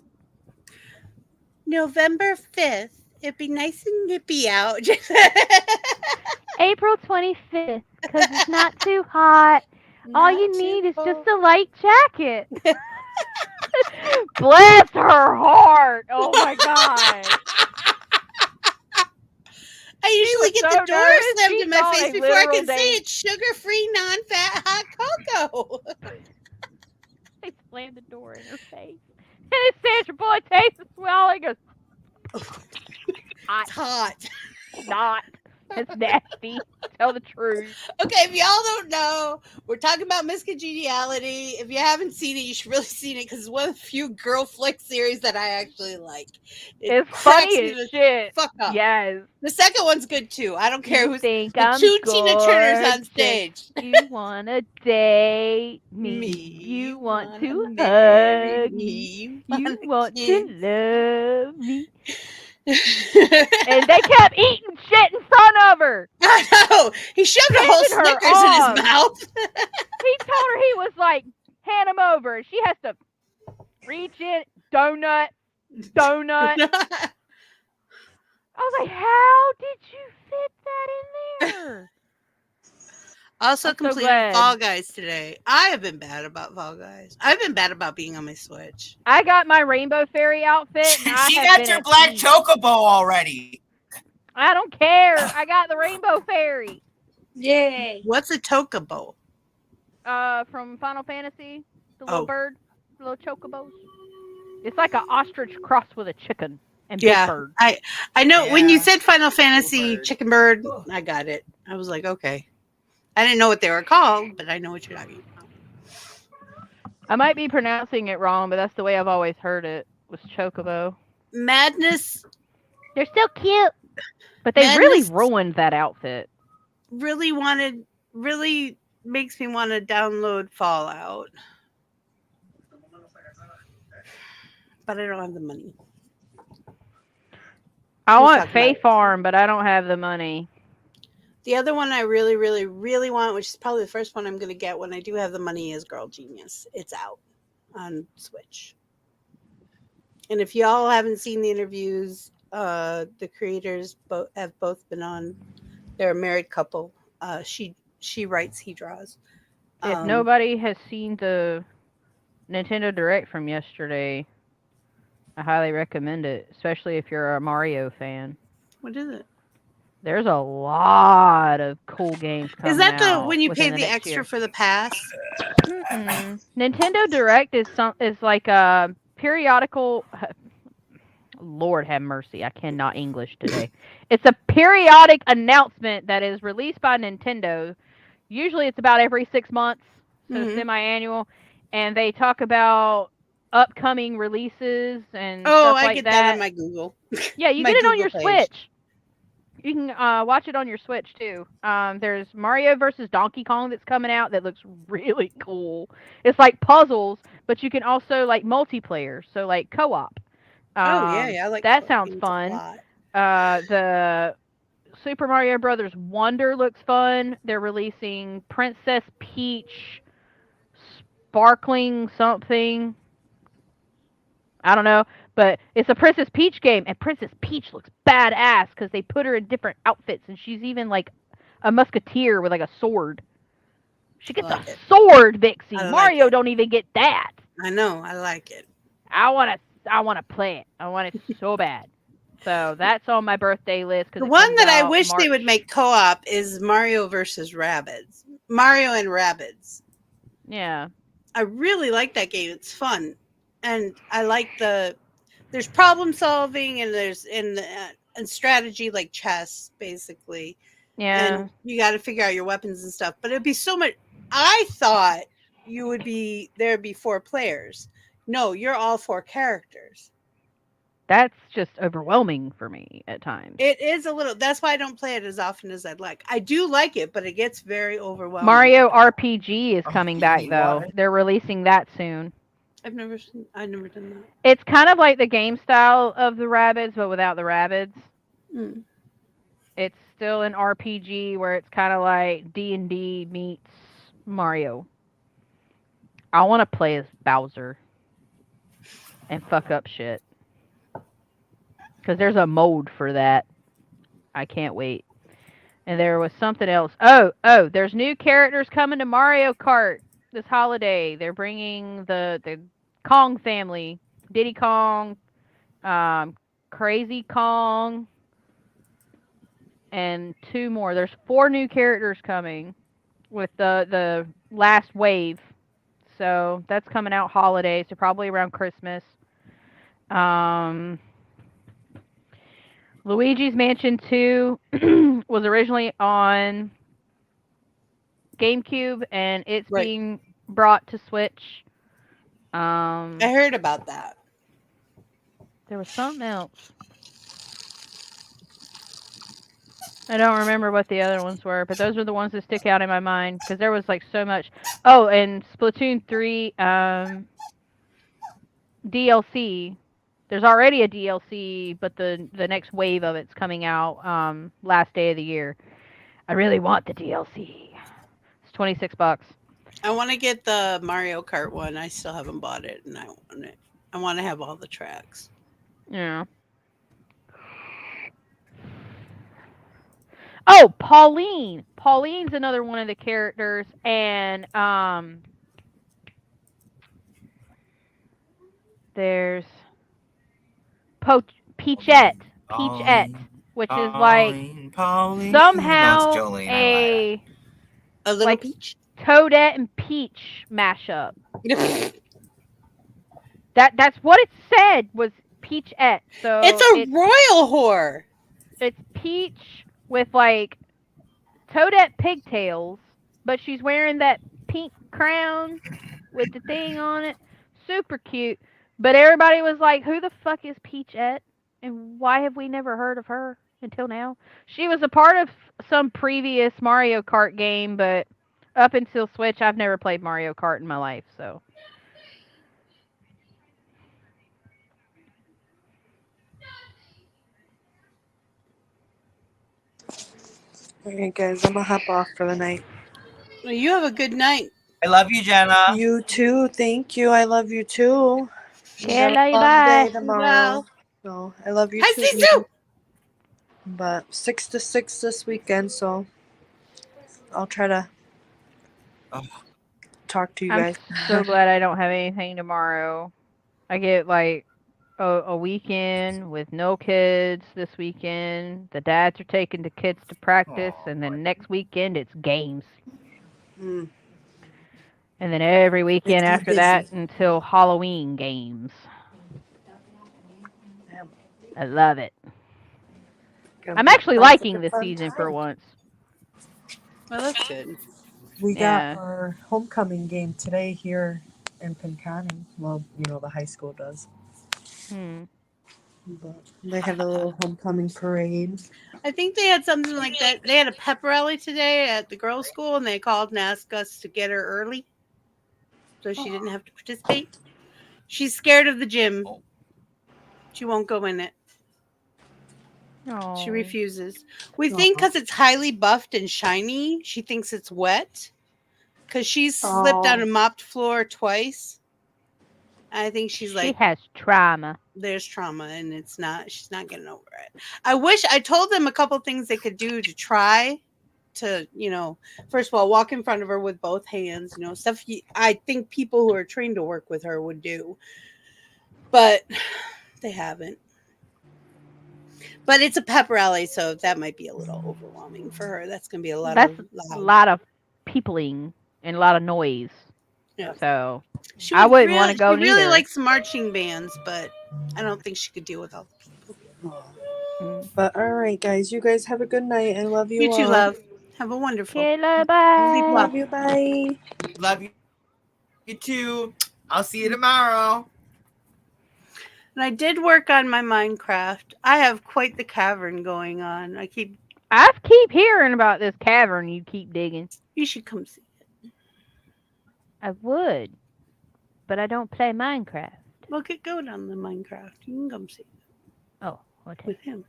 Speaker 2: November 5th. It'd be nice and nippy out.
Speaker 4: April 25th, because it's not too hot. All
Speaker 2: Not
Speaker 4: you
Speaker 2: too
Speaker 4: need is
Speaker 2: cold.
Speaker 4: just a light jacket. Bless her heart. Oh my God.
Speaker 2: I usually
Speaker 4: was
Speaker 2: get
Speaker 4: so
Speaker 2: the door
Speaker 4: nervous,
Speaker 2: slammed
Speaker 4: she
Speaker 2: in my
Speaker 4: thought
Speaker 2: face
Speaker 4: a
Speaker 2: before I
Speaker 4: literal
Speaker 2: can say
Speaker 4: date.
Speaker 2: it's sugar-free, non-fat hot cocoa.
Speaker 4: They slammed the door in her face. And it's Sandra Bullock tastes the swell. He goes,
Speaker 2: It's hot.
Speaker 4: not. It's nasty. Tell the truth.
Speaker 2: Okay, if y'all don't know, we're talking about Miss Congeniality. If you haven't seen it, you should really see it because it's one of the few girl flick series that I actually like.
Speaker 4: It's
Speaker 2: cracks
Speaker 4: funny
Speaker 2: me
Speaker 4: as
Speaker 2: the
Speaker 4: shit.
Speaker 2: fuck up.
Speaker 4: Yes.
Speaker 2: The second one's good too. I don't care
Speaker 4: You
Speaker 2: who's
Speaker 4: think
Speaker 2: the
Speaker 4: I'm
Speaker 2: two Tina Turners on
Speaker 4: gorgeous.
Speaker 2: stage.
Speaker 4: You wanna date me? You want to
Speaker 2: marry
Speaker 4: hug
Speaker 2: me.
Speaker 4: me? You want
Speaker 2: kiss.
Speaker 4: to love me? And they kept eating shit in front of her.
Speaker 2: I know. He shoved a whole
Speaker 4: Pissing her
Speaker 2: Snickers in
Speaker 4: off.
Speaker 2: his mouth.
Speaker 4: He told her he was like, hand him over. She has to reach in, donut. I was like, how did you fit that in there?
Speaker 2: Also
Speaker 4: I'm so
Speaker 2: completed
Speaker 4: glad.
Speaker 2: Fall Guys today. I have been bad about Fall Guys. I've been bad about being on my Switch.
Speaker 4: I got my Rainbow Fairy outfit. And I
Speaker 3: She
Speaker 4: have
Speaker 3: got
Speaker 4: been
Speaker 3: your
Speaker 4: at
Speaker 3: black
Speaker 4: peace.
Speaker 3: chocobo already.
Speaker 4: I don't care. I got the Rainbow Fairy.
Speaker 5: Yay.
Speaker 2: What's a Tokubo?
Speaker 4: From Final Fantasy. The little
Speaker 2: Oh.
Speaker 4: bird. The little chocobos. It's like an ostrich crossed with a chicken and big
Speaker 2: Yeah,
Speaker 4: bird.
Speaker 2: I know when you
Speaker 3: Yeah.
Speaker 2: said Final Fantasy Chicken Bird, I got it. I was like, okay. I didn't know what they were called, but I know what you're talking about.
Speaker 4: I might be pronouncing it wrong, but that's the way I've always heard it. Was chocobo.
Speaker 2: Madness
Speaker 4: They're still cute. But they really ruined that outfit.
Speaker 2: really makes me want to download Fallout. But I don't have the money.
Speaker 4: I
Speaker 2: Who's
Speaker 4: want
Speaker 2: talking
Speaker 4: Fae
Speaker 2: about it?
Speaker 4: Farm, but I don't have the money.
Speaker 2: The other one I really, really, really want, which is probably the first one I'm going to get when I do have the money, is Girl Genius. It's out on Switch. And if y'all haven't seen the interviews, the creators have both been on. They're a married couple. She writes, he draws.
Speaker 4: If nobody has seen the Nintendo Direct from yesterday, I highly recommend it, especially if you're a Mario fan.
Speaker 2: What is it?
Speaker 4: There's a lot of cool games coming
Speaker 2: Is that the
Speaker 4: out
Speaker 2: when you
Speaker 4: within
Speaker 2: pay the
Speaker 4: next
Speaker 2: extra
Speaker 4: year.
Speaker 2: for the pass?
Speaker 4: Mm-mm. Nintendo Direct is like a periodical. Lord have mercy, I cannot English today. It's a periodic announcement that is released by Nintendo. Usually, it's about every 6 months, so
Speaker 2: Mhm.
Speaker 4: semi-annual, and they talk about upcoming releases and
Speaker 2: Oh,
Speaker 4: stuff
Speaker 2: I
Speaker 4: like
Speaker 2: get
Speaker 4: that.
Speaker 2: that on my Google.
Speaker 4: Yeah, you
Speaker 2: my
Speaker 4: get it on
Speaker 2: Google
Speaker 4: your
Speaker 2: page.
Speaker 4: Switch. You can watch it on your Switch too. There's Mario versus Donkey Kong that's coming out that looks really cool. It's like puzzles, but you can also like multiplayer, so like co-op.
Speaker 2: Oh yeah, I like
Speaker 4: that
Speaker 2: co-op
Speaker 4: sounds
Speaker 2: games
Speaker 4: fun.
Speaker 2: a lot.
Speaker 4: The Super Mario Brothers Wonder looks fun. They're releasing Princess Peach Sparkling something. I don't know, but it's a Princess Peach game, and Princess Peach looks badass because they put her in different outfits, and she's even like a musketeer with like a sword. She gets
Speaker 2: like
Speaker 4: a
Speaker 2: it.
Speaker 4: sword, Vixy.
Speaker 2: I like
Speaker 4: Mario
Speaker 2: it.
Speaker 4: don't even get that.
Speaker 2: I know, I like it.
Speaker 4: I wanna play it. I want it so bad. So that's on my birthday list.
Speaker 2: The one that I wish they would make co-op is Mario versus Rabbids. Mario and Rabbids.
Speaker 4: Yeah.
Speaker 2: I really like that game. It's fun, and I like there's problem solving and there's and strategy like chess basically.
Speaker 4: Yeah.
Speaker 2: And you got to figure out your weapons and stuff. But it'd be so much. I thought there'd be 4 players. No, you're all 4 characters.
Speaker 4: That's just overwhelming for me at times.
Speaker 2: It is a little. That's why I don't play it as often as I'd like. I do like it, but it gets very overwhelming.
Speaker 4: Mario RPG is coming back though.
Speaker 3: what?
Speaker 4: They're releasing that soon.
Speaker 2: I've never done that.
Speaker 4: It's kind of like the game style of the Rabbids, but without the Rabbids.
Speaker 2: Mm.
Speaker 4: It's still an RPG where it's kind of like D&D meets Mario. I want to play as Bowser and fuck up shit. Because there's a mode for that. I can't wait. And there was something else. Oh, there's new characters coming to Mario Kart this holiday. They're bringing the Kong family. Diddy Kong, Crazy Kong, and 2 more. There's 4 new characters coming with the last wave. So that's coming out holiday, so probably around Christmas. Luigi's Mansion 2 was originally on GameCube, and it's being brought to Switch.
Speaker 2: I heard about that.
Speaker 4: There was something else. I don't remember what the other ones were, but those are the ones that stick out in my mind because there was like so much. Oh, and Splatoon 3 DLC. There's already a DLC, but the next wave of it's coming out last day of the year. I really want the DLC. It's $26.
Speaker 2: I want to get the Mario Kart one. I still haven't bought it, and I want it. I want to have all the tracks.
Speaker 4: Yeah. Oh, Pauline. Pauline's another one of the characters, and there's Peachette, which is like somehow a
Speaker 2: little
Speaker 4: like
Speaker 2: peach.
Speaker 4: Toadette and Peach mashup. That's what it said was Peachette. So
Speaker 2: it's a royal whore.
Speaker 4: It's Peach with like Toadette pigtails, but she's wearing that pink crown with the thing on it. Super cute. But everybody was like, who the fuck is Peachette? And why have we never heard of her until now? She was a part of some previous Mario Kart game, but up until Switch, I've never played Mario Kart in my life, so.
Speaker 5: Alright, guys, I'm gonna hop off for the night.
Speaker 2: Well, you have a good night.
Speaker 3: I love you, Jenna.
Speaker 5: You too. Thank you. I love you too.
Speaker 4: Yeah,
Speaker 5: Have a
Speaker 4: love you,
Speaker 5: fun
Speaker 4: bye.
Speaker 5: day tomorrow.
Speaker 2: Well.
Speaker 5: So I love you
Speaker 2: Hi,
Speaker 5: too.
Speaker 2: Sisu!
Speaker 5: But 6 to 6 this weekend, so I'll try to talk to you guys.
Speaker 4: I'm so glad I don't have anything tomorrow. I get like a weekend with no kids this weekend. The dads are taking the kids to practice, and then next weekend it's games.
Speaker 5: Mm.
Speaker 4: And then every weekend
Speaker 5: It's
Speaker 4: after
Speaker 5: busy.
Speaker 4: that until Halloween games. I love it. I'm actually liking this season for once.
Speaker 2: Well, that's good.
Speaker 5: We
Speaker 4: Yeah.
Speaker 5: got our homecoming game today here in Pinconning. Well, the high school does. But they had a little homecoming parade.
Speaker 2: I think they had something like that. They had a pep rally today at the girls' school, and they called and asked us to get her early, so she didn't have to participate. She's scared of the gym. She won't go in it. She refuses. We think because it's highly buffed and shiny, she thinks it's wet. Because she's slipped on a mopped floor twice. I think she's like,
Speaker 4: she has trauma.
Speaker 2: There's trauma, and she's not getting over it. I told them a couple things they could do to try to, first of all, walk in front of her with both hands, stuff I think people who are trained to work with her would do. But they haven't. But it's a pep rally, so that might be a little overwhelming for her. That's going to be a lot of
Speaker 4: peopling and a lot of noise.
Speaker 2: Yeah.
Speaker 4: So I wouldn't want to go
Speaker 2: neither. She really likes marching bands, but I don't think she could deal with all the people.
Speaker 5: But all right, guys. You guys have a good night. I love you all.
Speaker 2: You too, love. Have a wonderful.
Speaker 4: Okay, bye.
Speaker 5: Love you. Bye.
Speaker 3: Love you. You too. I'll see you tomorrow.
Speaker 2: And I did work on my Minecraft. I have quite the cavern going on. I keep
Speaker 4: hearing about this cavern you keep digging.
Speaker 2: You should come see it.
Speaker 4: I would, but I don't play Minecraft.
Speaker 2: Well, get going on the Minecraft. You can come see it.
Speaker 4: Oh, okay.
Speaker 2: With him.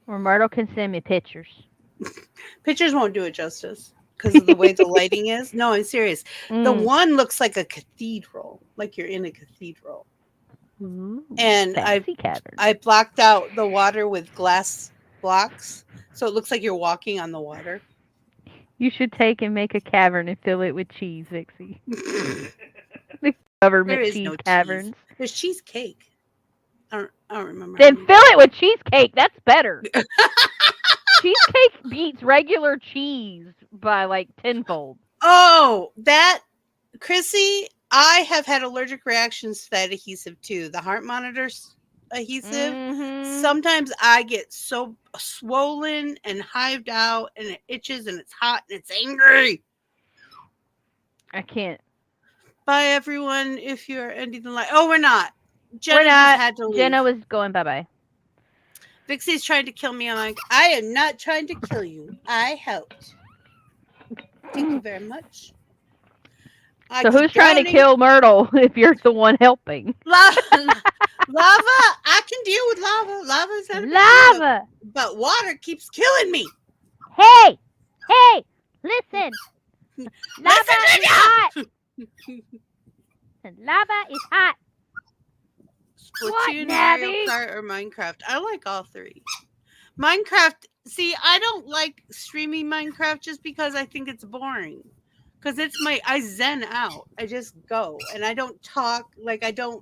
Speaker 4: Roberto can send me pictures.
Speaker 2: Pictures won't do it justice because of the way the lighting is. No, I'm serious. The one looks like a cathedral, like you're in a cathedral.
Speaker 4: Ooh,
Speaker 2: and I blocked out the water with glass blocks, so it looks like you're walking on the water.
Speaker 4: You should take and make a cavern and fill it with cheese, Vixy. The government cheese caverns.
Speaker 2: Cheese. There's cheesecake. I don't remember.
Speaker 4: Then fill it with cheesecake. That's better. Cheesecake beats regular cheese by like tenfold.
Speaker 2: Oh, that, Chrissy, I have had allergic reactions to that adhesive too. The heart monitors adhesive. Mm-hmm. Sometimes I get so swollen and hived out and it itches and it's hot and it's angry.
Speaker 4: I can't.
Speaker 2: Bye, everyone. If you're ending the live. Oh, we're not.
Speaker 4: Jenna had to leave. Jenna was going bye-bye.
Speaker 2: Vixie's trying to kill me. I am not trying to kill you. I helped. Thank you very much.
Speaker 4: So who's trying to kill Myrtle if you're the one helping?
Speaker 2: Lava. I can deal with lava. Lava's
Speaker 4: lava.
Speaker 2: But water keeps killing me.
Speaker 4: Hey, listen. Lava is hot. Lava is hot.
Speaker 2: Splatoon, Mario Kart, or Minecraft? I like all three. Minecraft. See, I don't like streaming Minecraft just because I think it's boring. Because I zen out. I just go and I don't talk. Like I don't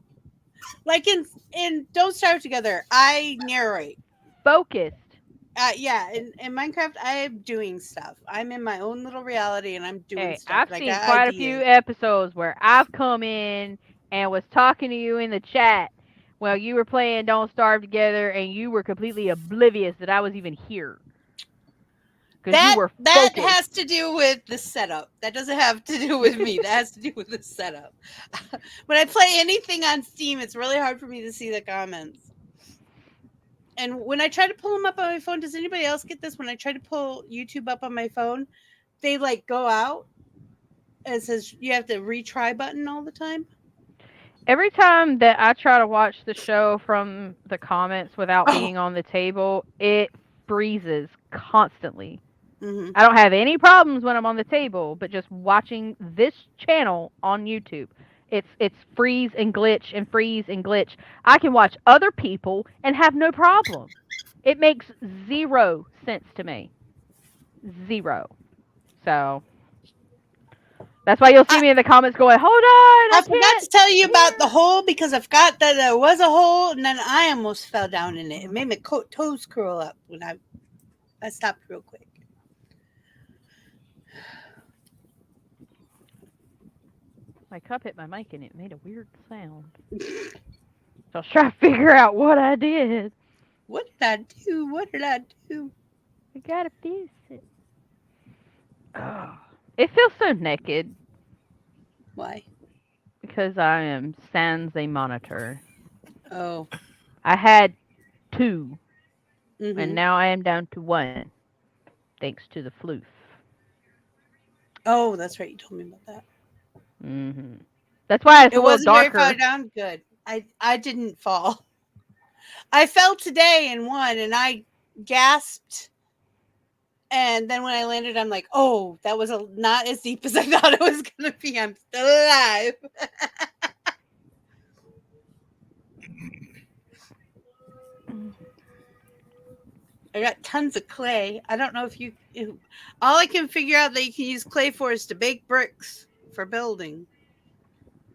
Speaker 2: like in Don't Starve Together. I narrate.
Speaker 4: Focused.
Speaker 2: Yeah. In Minecraft, I am doing stuff. I'm in my own little reality and I'm doing stuff.
Speaker 4: I've seen quite a few episodes where I've come in and was talking to you in the chat while you were playing Don't Starve Together, and you were completely oblivious that I was even here.
Speaker 2: That has to do with the setup. That doesn't have to do with me. That has to do with the setup. When I play anything on Steam, it's really hard for me to see the comments. And when I try to pull them up on my phone, does anybody else get this? When I try to pull YouTube up on my phone, they like go out and it says you have to retry button all the time.
Speaker 4: Every time that I try to watch the show from the comments without being on the table, it freezes constantly. Mm-hmm. I don't have any problems when I'm on the table, but just watching this channel on YouTube, it's freeze and glitch and freeze and glitch. I can watch other people and have no problem. It makes zero sense to me. Zero. So that's why you'll see me in the comments going, hold on.
Speaker 2: I forgot to tell you about the hole because I forgot that there was a hole and then I almost fell down in it. It made my toes curl up when I stopped real quick.
Speaker 4: My cup hit my mic and it made a weird sound. So I was trying to figure out what I did.
Speaker 2: What did I do?
Speaker 4: I gotta fix it. Oh, it feels so naked.
Speaker 2: Why?
Speaker 4: Because because I am sans a monitor.
Speaker 2: Oh.
Speaker 4: I had 2,
Speaker 2: Mm-hmm.
Speaker 4: and now I am down to 1, thanks to the floof.
Speaker 2: Oh, that's right. You told me about that.
Speaker 4: That's why it's
Speaker 2: It
Speaker 4: a little
Speaker 2: wasn't very
Speaker 4: darker.
Speaker 2: far down. Good. I didn't fall. I fell today in one, and I gasped. And then when I landed, I'm like, oh, that was not as deep as I thought it was going to be. I'm still alive. I got tons of clay. I don't know if all I can figure out that you can use clay for is to bake bricks for building.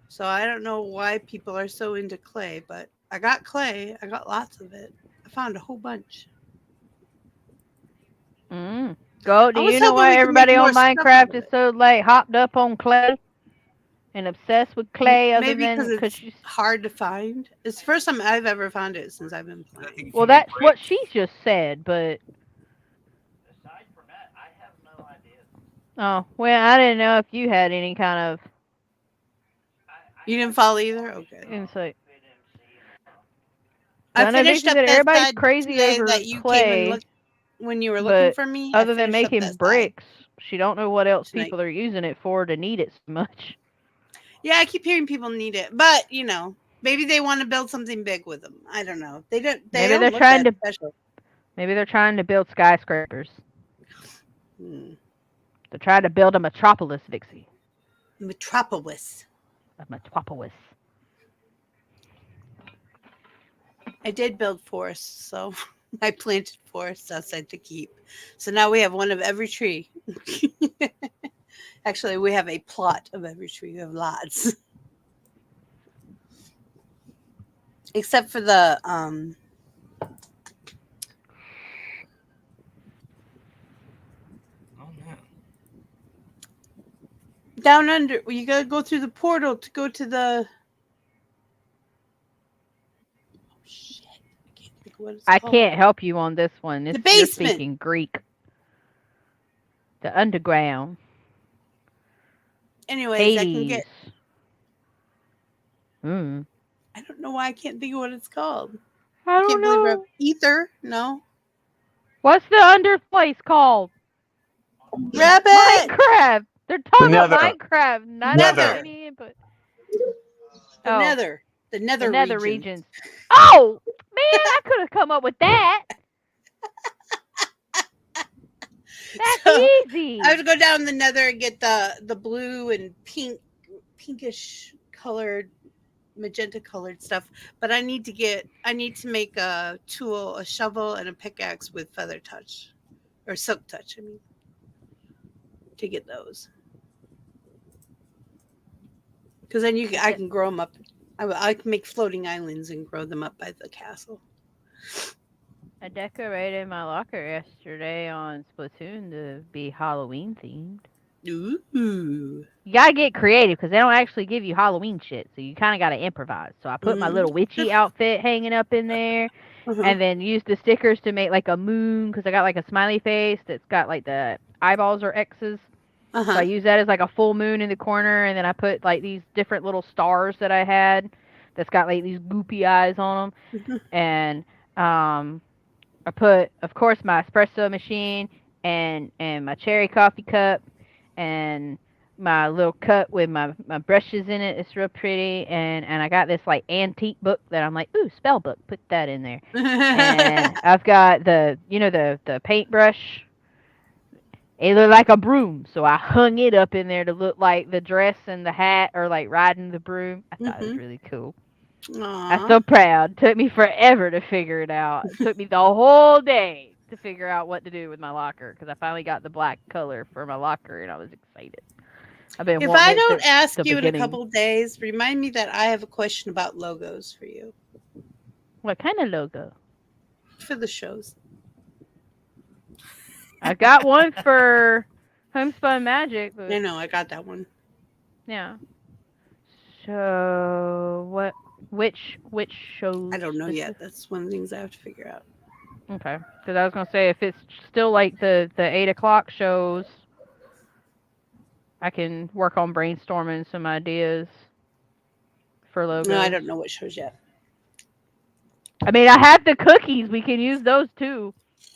Speaker 2: So I don't know why people are so into clay, but I got clay. I got lots of it. I found a whole bunch.
Speaker 4: Go. Do you know why everybody on Minecraft is so like hopped up on clay and obsessed with clay?
Speaker 2: Maybe because it's hard to find. It's the first time I've ever found it since I've been playing.
Speaker 4: Well, that's what she just said, but
Speaker 6: Aside from that, I have no idea.
Speaker 4: oh well, I didn't know if you had any kind of.
Speaker 2: You didn't fall either. Okay.
Speaker 4: Insight.
Speaker 2: I finished up that
Speaker 4: everybody's
Speaker 2: side
Speaker 4: crazy over
Speaker 2: that you
Speaker 4: clay,
Speaker 2: came and looked when you were looking for me.
Speaker 4: Other than making bricks, she don't know what else people are using it for to need it so much.
Speaker 2: Yeah, I keep hearing people need it, but you know, maybe they want to build something big with them. I don't know. They don't.
Speaker 4: Maybe they're trying to. Special. Maybe they're trying to build skyscrapers. They're trying to build a metropolis, Vixy.
Speaker 2: Metropolis.
Speaker 4: A metropolis.
Speaker 2: I did build forests, so I planted forests outside to keep. So now we have one of every tree. Actually, we have a plot of every tree. We have lots. Except for the oh
Speaker 3: no.
Speaker 2: Down under, you gotta go through the portal to go to the
Speaker 4: I can't help you on this one.
Speaker 2: The basement.
Speaker 4: You're speaking Greek. The underground.
Speaker 2: Anyways,
Speaker 4: Hades.
Speaker 2: I can get.
Speaker 4: I
Speaker 2: don't know why I can't think of what it's called.
Speaker 4: I don't know.
Speaker 2: Ether? No.
Speaker 4: What's the under place called?
Speaker 2: Rabbit.
Speaker 4: Minecraft. They're talking about Minecraft. Not any input.
Speaker 2: The Nether. The Nether
Speaker 4: regions. Oh man, I could have come up with that. That's easy.
Speaker 2: I would go down the Nether and get the blue and pinkish colored, magenta colored stuff. But I need to make a tool, a shovel, and a pickaxe with feather touch or silk touch. I mean, to get those, because then I can grow them up. I can make floating islands and grow them up by the castle.
Speaker 4: I decorated my locker yesterday on Splatoon to be Halloween themed.
Speaker 2: Ooh.
Speaker 4: You gotta get creative because they don't actually give you Halloween shit, so you kind of gotta improvise. So I put my little witchy outfit hanging up in there, and then used the stickers to make like a moon because I got like a smiley face that's got like the eyeballs or X's. So I use that as like a full moon in the corner, and then I put like these different little stars that I had that's got like these goopy eyes on them, and I put, of course, my espresso machine and my cherry coffee cup and my little cup with my brushes in it. It's real pretty, and I got this like antique book that I'm like, ooh, spell book, put that in there. And I've got the paintbrush. It looked like a broom, so I hung it up in there to look like the dress and the hat or like riding the broom. I thought it was really cool. I'm so proud. It took me forever to figure it out. It took me the whole day to figure out what to do with my locker because I finally got the black color for my locker and I was excited.
Speaker 2: If I don't ask you in a couple of days, remind me that I have a question about logos for you.
Speaker 4: What kind of logo?
Speaker 2: For the shows.
Speaker 4: I got one for Homespun Magic. But...
Speaker 2: I know, I got that one.
Speaker 4: Yeah. So which shows?
Speaker 2: I don't know yet. That's one of the things I have to figure out.
Speaker 4: Okay, because I was gonna say if it's still like the 8 o'clock shows, I can work on brainstorming some ideas. for logos.
Speaker 2: No, I don't know what shows yet.
Speaker 4: I mean, I have the cookies. We can use those too.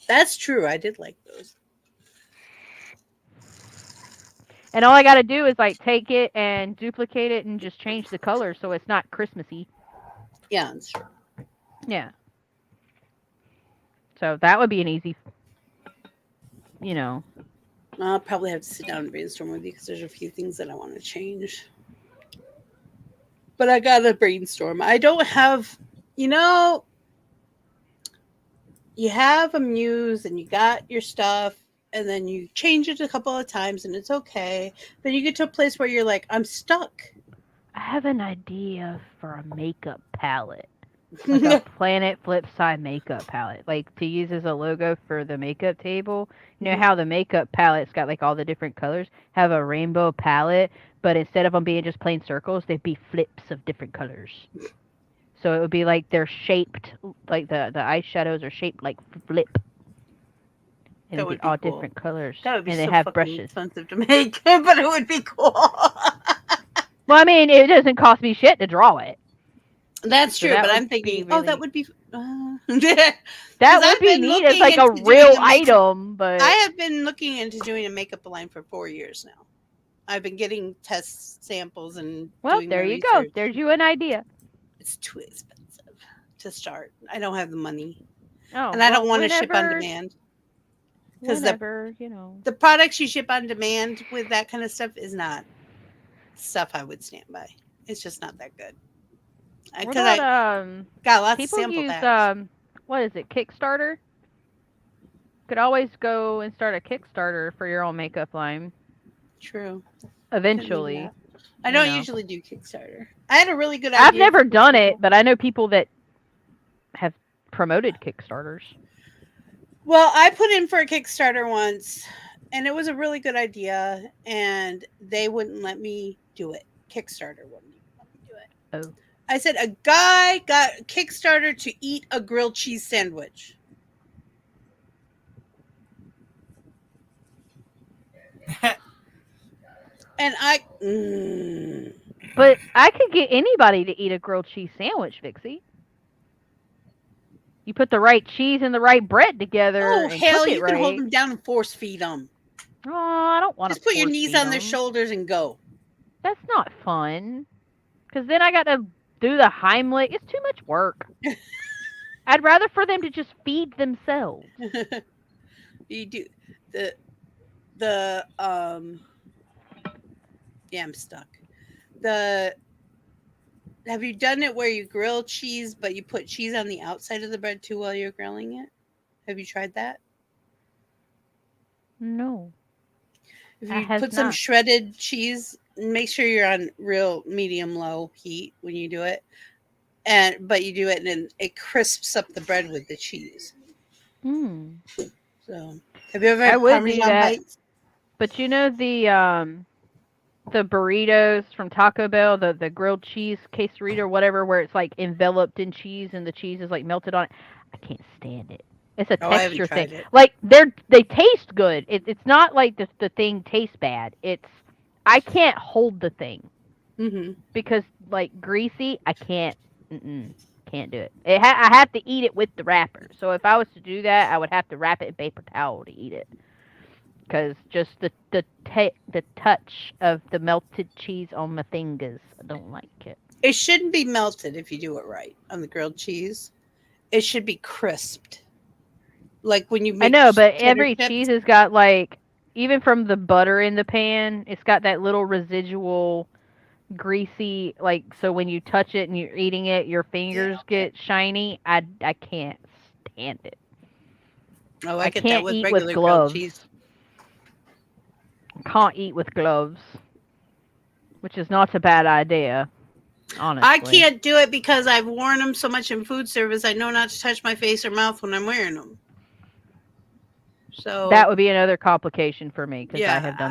Speaker 2: That's true. I did like those.
Speaker 4: And all I got to do is like take it and duplicate it and just change the color so it's not Christmassy.
Speaker 2: Yeah, that's true.
Speaker 4: Yeah. So that would be an easy, you know.
Speaker 2: I'll probably have to sit down and brainstorm with you because there's a few things that I want to change. But I got to brainstorm. I don't have, you know, you have a muse and you got your stuff and then you change it a couple of times and it's okay. Then you get to a place where you're like, I'm stuck.
Speaker 4: I have an idea for a makeup palette. Like a Planet Flipside makeup palette. Like to use as a logo for the makeup table. You know how the makeup palette's got like all the different colors? Have a rainbow palette, but instead of them being just plain circles, they'd be flips of different colors. So it would be like they're shaped, like the eyeshadows are shaped like flip. And it'd be all
Speaker 2: cool.
Speaker 4: Different colors.
Speaker 2: That would be
Speaker 4: and
Speaker 2: so
Speaker 4: they have
Speaker 2: fucking
Speaker 4: brushes.
Speaker 2: expensive to make, but it would be cool.
Speaker 4: Well, I mean, it doesn't cost me shit to draw it.
Speaker 2: That's
Speaker 4: So
Speaker 2: true,
Speaker 4: that
Speaker 2: but
Speaker 4: would
Speaker 2: I'm thinking,
Speaker 4: be
Speaker 2: oh,
Speaker 4: really-
Speaker 2: that would be.
Speaker 4: That would be neat as like a real item, but
Speaker 2: I have been looking into doing a makeup line for 4 years now. I've been getting test samples and
Speaker 4: well,
Speaker 2: doing
Speaker 4: there
Speaker 2: my
Speaker 4: you go.
Speaker 2: research.
Speaker 4: There's you an idea.
Speaker 2: It's too expensive to start. I don't have the money,
Speaker 4: Oh,
Speaker 2: and I don't
Speaker 4: well,
Speaker 2: want to ship on
Speaker 4: whenever-
Speaker 2: demand. Because
Speaker 4: Whenever, you know.
Speaker 2: the products you ship on demand with that kind of stuff is not stuff I would stand by. It's just not that good.
Speaker 4: What
Speaker 2: Because I
Speaker 4: about,
Speaker 2: got lots of
Speaker 4: people
Speaker 2: sample
Speaker 4: use
Speaker 2: packs.
Speaker 4: what is it, Kickstarter? Could always go and start a Kickstarter for your own makeup line.
Speaker 2: True.
Speaker 4: Eventually.
Speaker 2: I don't
Speaker 4: know.
Speaker 2: usually do Kickstarter. I had a really good idea.
Speaker 4: I've never
Speaker 2: for
Speaker 4: done it,
Speaker 2: people.
Speaker 4: but I know people that have promoted Kickstarters.
Speaker 2: Well, I put in for a Kickstarter once, and it was a really good idea, and they wouldn't let me do it. Kickstarter wouldn't let me do it.
Speaker 4: Oh.
Speaker 2: I said a guy got Kickstarter to eat a grilled cheese sandwich. And
Speaker 4: But I could get anybody to eat a grilled cheese sandwich, Vixy. You put the right cheese and the right bread together.
Speaker 2: oh
Speaker 4: and
Speaker 2: hell,
Speaker 4: cook it
Speaker 2: you
Speaker 4: right.
Speaker 2: can hold them down and force feed them.
Speaker 4: Oh, I don't want to.
Speaker 2: Just put your knees on their shoulders and go.
Speaker 4: That's not fun. Because then I got to do the Heimlich. It's too much work. I'd rather for them to just feed themselves.
Speaker 2: You do yeah, I'm stuck. Have you done it where you grill cheese, but you put cheese on the outside of the bread too while you're grilling it? Have you tried that?
Speaker 4: No.
Speaker 2: If
Speaker 4: I
Speaker 2: you
Speaker 4: have
Speaker 2: put some
Speaker 4: not.
Speaker 2: shredded cheese, make sure you're on real medium low heat when you do it. But you do it and then it crisps up the bread with the cheese. So have you ever had
Speaker 4: I would do
Speaker 2: Parmesan
Speaker 4: that.
Speaker 2: bites?
Speaker 4: But you know the burritos from Taco Bell, the grilled cheese quesarito or whatever, where it's like enveloped in cheese and the cheese is like melted on it. I can't stand it. It's a
Speaker 2: I haven't
Speaker 4: texture
Speaker 2: tried
Speaker 4: thing.
Speaker 2: it.
Speaker 4: Like they taste good. It's not like the thing tastes bad. I can't hold the thing
Speaker 2: Mm-hmm.
Speaker 4: because like greasy. I can't. Can't do it. I have to eat it with the wrapper. So if I was to do that, I would have to wrap it in paper towel to eat it. Because just the touch of the melted cheese on my fingers, I don't like it.
Speaker 2: It shouldn't be melted if you do it right on the grilled cheese. It should be crisped. Like when you make
Speaker 4: I know, but
Speaker 2: cheddar
Speaker 4: every
Speaker 2: chips.
Speaker 4: cheese has got like, even from the butter in the pan, it's got that little residual greasy, like, so when you touch it and you're eating it, your fingers get shiny. I can't stand it.
Speaker 2: Oh,
Speaker 4: I
Speaker 2: get
Speaker 4: can't
Speaker 2: that with
Speaker 4: eat
Speaker 2: regular
Speaker 4: with
Speaker 2: grilled
Speaker 4: gloves.
Speaker 2: cheese.
Speaker 4: Can't eat with gloves, which is not a bad idea, honestly.
Speaker 2: I can't do it because I've worn them so much in food service. I know not to touch my face or mouth when I'm wearing them. So
Speaker 4: That would be another complication for me because
Speaker 2: yeah,
Speaker 4: I have done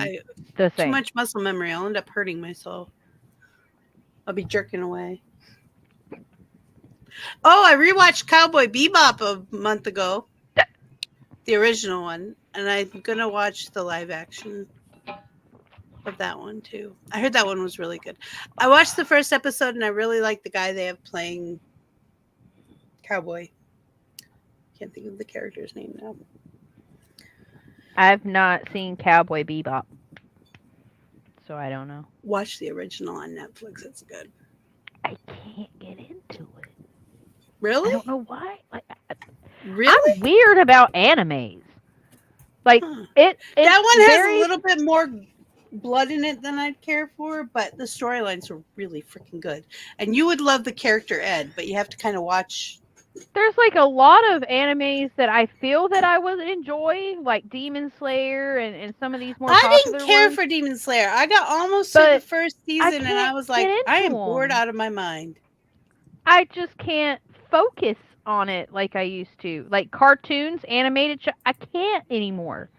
Speaker 4: the
Speaker 2: too
Speaker 4: same.
Speaker 2: much muscle memory. I'll end up hurting myself. I'll be jerking away. Oh, I rewatched Cowboy Bebop a month ago, the original one, and I'm gonna watch the live action. of that one too. I heard that one was really good. I watched the first episode and I really like the guy they have playing Cowboy. Can't think of the character's name now.
Speaker 4: I've not seen Cowboy Bebop, so I don't know.
Speaker 2: Watch the original on Netflix. It's good.
Speaker 4: I can't get into it.
Speaker 2: Really?
Speaker 4: I don't know why. Like,
Speaker 2: Really?
Speaker 4: I'm weird about animes. Like that
Speaker 2: one has a little bit more blood in it than I'd care for, but the storylines are really freaking good. And you would love the character Ed, but you have to kind of watch.
Speaker 4: There's like a lot of animes that I feel that I would enjoy, like Demon Slayer and some of these more popular
Speaker 2: I didn't care
Speaker 4: ones.
Speaker 2: for Demon Slayer. I got almost to the first season and I was like, I am bored out of my mind.
Speaker 4: I just can't focus on it like I used to. Like cartoons, animated I can't anymore.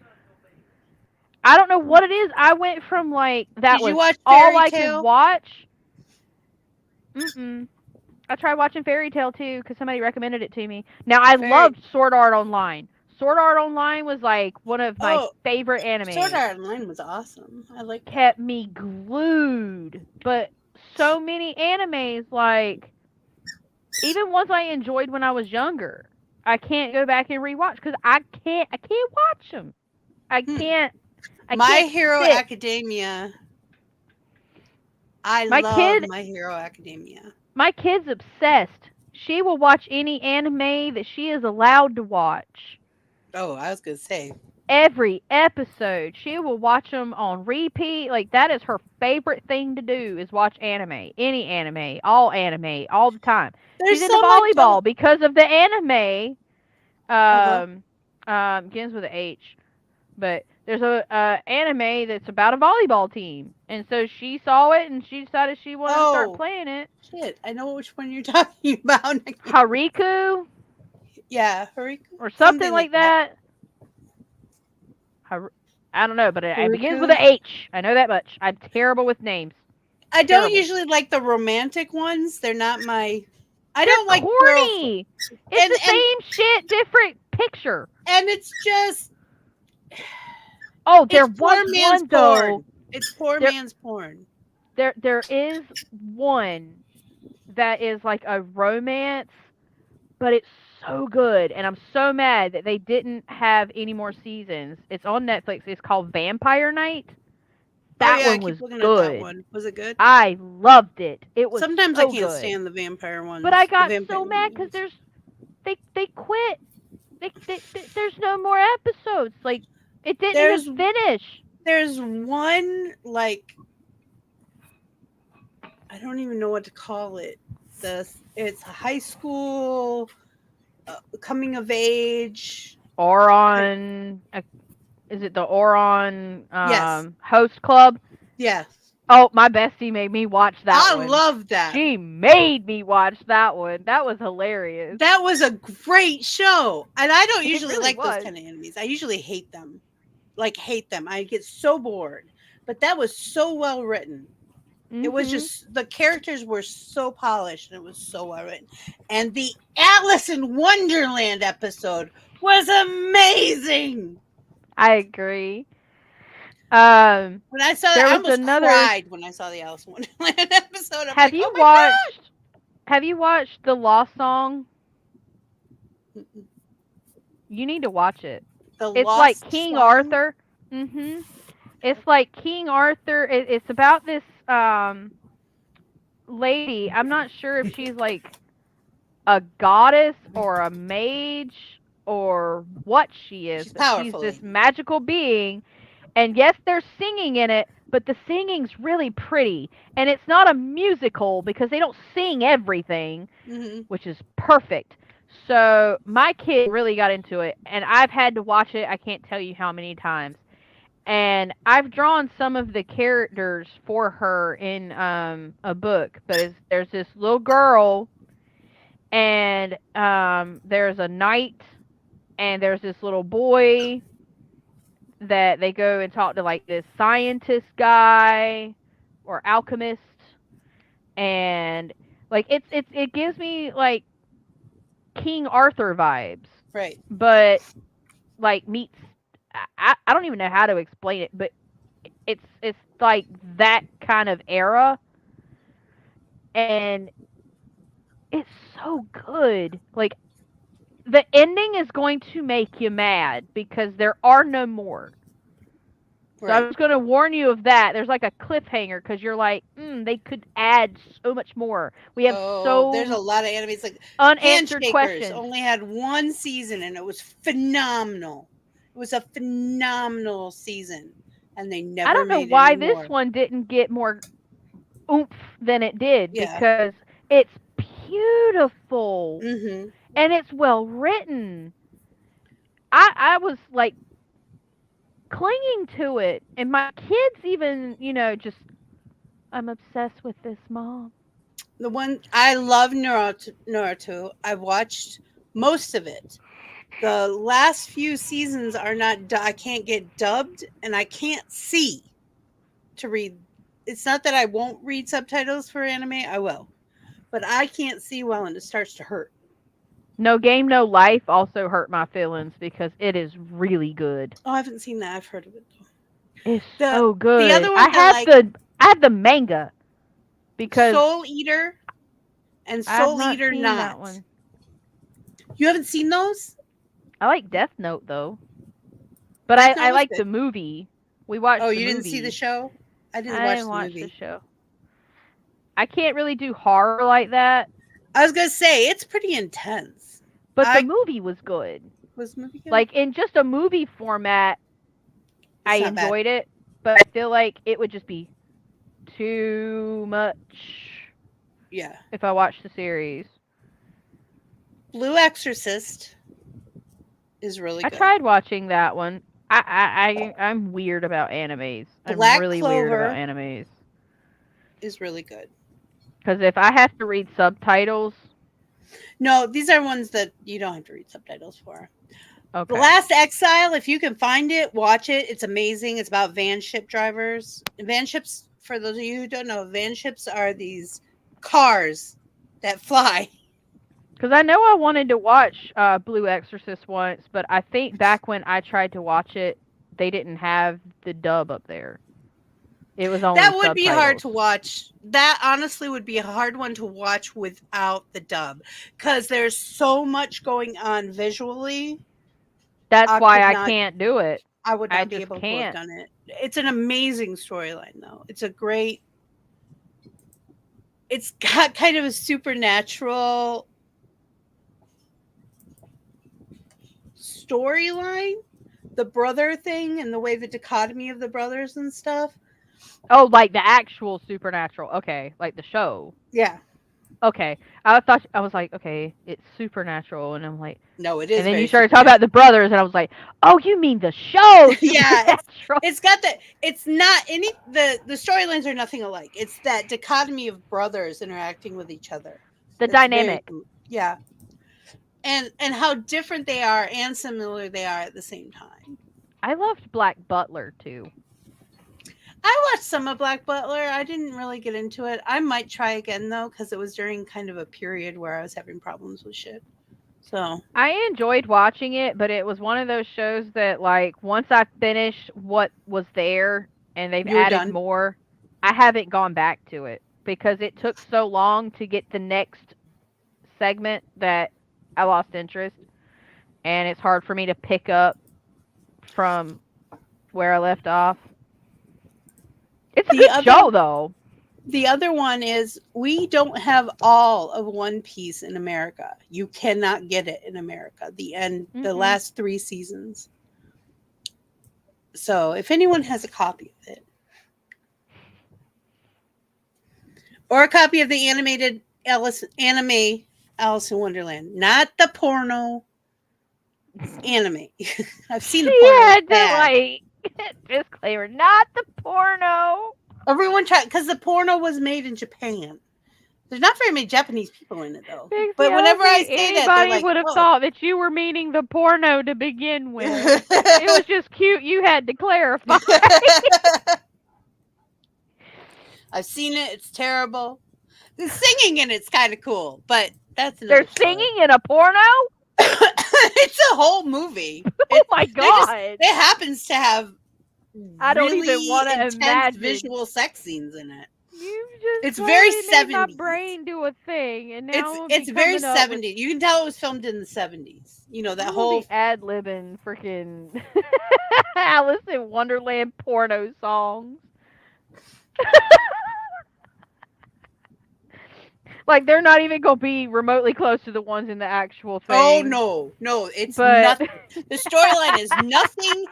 Speaker 4: I don't know what it is. I went from like that was all I could watch. I tried watching Fairy Tail too because somebody recommended it to me. Now I loved Sword Art Online. Sword Art Online was like one of my favorite animes.
Speaker 2: Sword Art Online was awesome. I like that.
Speaker 4: Kept me glued. But so many animes, like even ones I enjoyed when I was younger, I can't go back and rewatch because I can't watch them. I can't.
Speaker 2: My Hero Academia. I love My Hero Academia.
Speaker 4: My kid's obsessed. She will watch any anime that she is allowed to watch.
Speaker 2: Oh, I was going to say.
Speaker 4: Every episode. She will watch them on repeat. Like, that is her favorite thing to do is watch anime. Any anime. All the time. She's into volleyball because of the anime. Begins with an H. But there's a anime that's about a volleyball team. And so she saw it and she decided she wanted to start playing it.
Speaker 2: Shit, I know which one you're talking about.
Speaker 4: Hariku?
Speaker 2: Yeah, Hariku.
Speaker 4: Or something like that. I don't know, but it begins with an H. I know that much. I'm terrible with names.
Speaker 2: I don't usually like the romantic ones. They're not my... I don't like
Speaker 4: corny. It's the same shit, different picture.
Speaker 2: And it's just...
Speaker 4: Oh, there was one though.
Speaker 2: It's poor man's porn.
Speaker 4: There is one that is like a romance, but it's so good, and I'm so mad that they didn't have any more seasons. It's on Netflix. It's called Vampire Night. That one was good.
Speaker 2: That one. Was it good?
Speaker 4: I loved it. It was.
Speaker 2: Sometimes I can't stand the vampire ones.
Speaker 4: But I got so mad because they quit. There's no more episodes. Like it didn't even finish.
Speaker 2: There's one like I don't even know what to call it. It's a high school coming of age.
Speaker 4: Oron, is it the Oron
Speaker 2: yes.
Speaker 4: Host Club?
Speaker 2: Yes.
Speaker 4: Oh, my bestie made me watch that one.
Speaker 2: I love that.
Speaker 4: She made me watch that one. That was hilarious.
Speaker 2: That was a great show. And I don't usually really like those kind of enemies. I usually hate them. I get so bored. But that was so well written. Mm-hmm. It was just, the characters were so polished and it was so well written. And the Alice in Wonderland episode was amazing.
Speaker 4: I agree.
Speaker 2: When I saw that, I almost cried when I saw the Alice in Wonderland episode.
Speaker 4: Have you watched The Lost Song? Mm-mm. You need to watch it. It's like King Arthur. Mm-hmm. It's like King Arthur. It's about this lady. I'm not sure if she's like a goddess or a mage or what she is. She's this magical being. And yes, there's singing in it, but the singing's really pretty. And it's not a musical because they don't sing everything, which is perfect. So my kid really got into it, and I've had to watch it. I can't tell you how many times. And I've drawn some of the characters for her in a book. But there's this little girl, and there's a knight, and there's this little boy that they go and talk to like this scientist guy or alchemist, and like it gives me like King Arthur vibes,
Speaker 2: right?
Speaker 4: But like meets I don't even know how to explain it, but it's like that kind of era, and it's so good. Like, the ending is going to make you mad because there are no more. So
Speaker 2: Right.
Speaker 4: I was going to warn you of that. There's like a cliffhanger because you're like, they could add so much more. We have
Speaker 2: There's a lot of animes. Like
Speaker 4: unanswered
Speaker 2: Handshakers
Speaker 4: questions.
Speaker 2: only had one season, and it was phenomenal. It was a phenomenal season, and they never.
Speaker 4: I don't know
Speaker 2: made
Speaker 4: why
Speaker 2: any more.
Speaker 4: this one didn't get more oomph than it did,
Speaker 2: Yeah.
Speaker 4: because it's beautiful
Speaker 2: Mm-hmm.
Speaker 4: and it's well written. I was like clinging to it, and my kids even, just, I'm obsessed with this, Mom.
Speaker 2: The one I love, Naruto. I've watched most of it. The last few seasons are not. I can't get dubbed, and I can't see to read. It's not that I won't read subtitles for anime. I will, but I can't see well, and it starts to hurt.
Speaker 4: No Game No Life also hurt my feelings because it is really good.
Speaker 2: Oh, I haven't seen that. I've heard of it.
Speaker 4: It's so good.
Speaker 2: The other one
Speaker 4: I have the manga because
Speaker 2: Soul Eater and Soul Eater
Speaker 4: seen
Speaker 2: Not.
Speaker 4: That one.
Speaker 2: You haven't seen those?
Speaker 4: I like Death Note though, but I like the movie. We watched.
Speaker 2: Oh,
Speaker 4: the
Speaker 2: you didn't
Speaker 4: movie.
Speaker 2: see the show? I didn't watch the movie.
Speaker 4: Show. I can't really do horror like that.
Speaker 2: I was gonna say it's pretty intense,
Speaker 4: but the movie was good.
Speaker 2: Was the movie good?
Speaker 4: Like, in just a movie format, I enjoyed it, but I feel like it would just be too much.
Speaker 2: Yeah.
Speaker 4: If I watched the series.
Speaker 2: Blue Exorcist is really good.
Speaker 4: I tried watching that one. I'm weird about animes.
Speaker 2: Black
Speaker 4: I'm really
Speaker 2: Clover
Speaker 4: weird about animes.
Speaker 2: Is really good.
Speaker 4: Because if I have to read subtitles.
Speaker 2: No, these are ones that you don't have to read subtitles for.
Speaker 4: Okay.
Speaker 2: The Last Exile, if you can find it, watch it. It's amazing. It's about van ship drivers. Van ships, for those of you who don't know, van ships are these cars that fly.
Speaker 4: Because I know I wanted to watch Blue Exorcist once, but I think back when I tried to watch it, they didn't have the dub up there. It was only
Speaker 2: that would
Speaker 4: subtitles.
Speaker 2: Be hard to watch. That honestly would be a hard one to watch without the dub, because there's so much going on visually.
Speaker 4: That's why I can't do it.
Speaker 2: I would not be able to have done it. It's an amazing storyline, though. It's a great. It's got kind of a supernatural storyline, the brother thing, and the way the dichotomy of the brothers and stuff.
Speaker 4: Oh, like the actual supernatural. Okay, like the show.
Speaker 2: Yeah.
Speaker 4: Okay, I was like, okay, it's supernatural, and I'm like,
Speaker 2: no, it is.
Speaker 4: And then you started talking about the brothers, and I was like, oh, you mean the show?
Speaker 2: Yeah, it's got that. It's not any the storylines are nothing alike. It's that dichotomy of brothers interacting with each other.
Speaker 4: The dynamic.
Speaker 2: Yeah, and how different they are and similar they are at the same time.
Speaker 4: I loved Black Butler too.
Speaker 2: I watched some of Black Butler. I didn't really get into it. I might try again though, because it was during kind of a period where I was having problems with shit. So
Speaker 4: I enjoyed watching it, but it was one of those shows that, like, once I finished what was there and they've added more, I haven't gone back to it because it took so long to get the next segment that I lost interest, and it's hard for me to pick up from where I left off. It's a good show, though.
Speaker 2: The other one is we don't have all of One Piece in America. You cannot get it in America. The last 3 seasons. So if anyone has a copy of it, or a copy of the animated Alice in Wonderland, not the porno, anime. I've seen the porno.
Speaker 4: Disclaimer, not the porno.
Speaker 2: Everyone tried, because the porno was made in Japan. There's not very many Japanese people in it, though.
Speaker 4: Vixy,
Speaker 2: but whenever I say that,
Speaker 4: anybody
Speaker 2: like,
Speaker 4: would have thought that you were meaning the porno to begin with. It was just cute. You had to clarify.
Speaker 2: I've seen it. It's terrible. The singing in it's kind of cool, but that's
Speaker 4: they're singing in a porno.
Speaker 2: It's a whole movie.
Speaker 4: Oh my god!
Speaker 2: It happens to have
Speaker 4: I don't
Speaker 2: really
Speaker 4: even want to
Speaker 2: intense
Speaker 4: imagine.
Speaker 2: visual sex scenes in it.
Speaker 4: You just
Speaker 2: It's very
Speaker 4: totally made my
Speaker 2: 70s.
Speaker 4: brain do a thing, and now
Speaker 2: It's very 70s. You can tell it was filmed in the 70s. You know, that whole
Speaker 4: ad-libbing freaking Alice in Wonderland porno songs. Like, they're not even going to be remotely close to the ones in the actual thing.
Speaker 2: Oh, no, it's nothing. The storyline is nothing.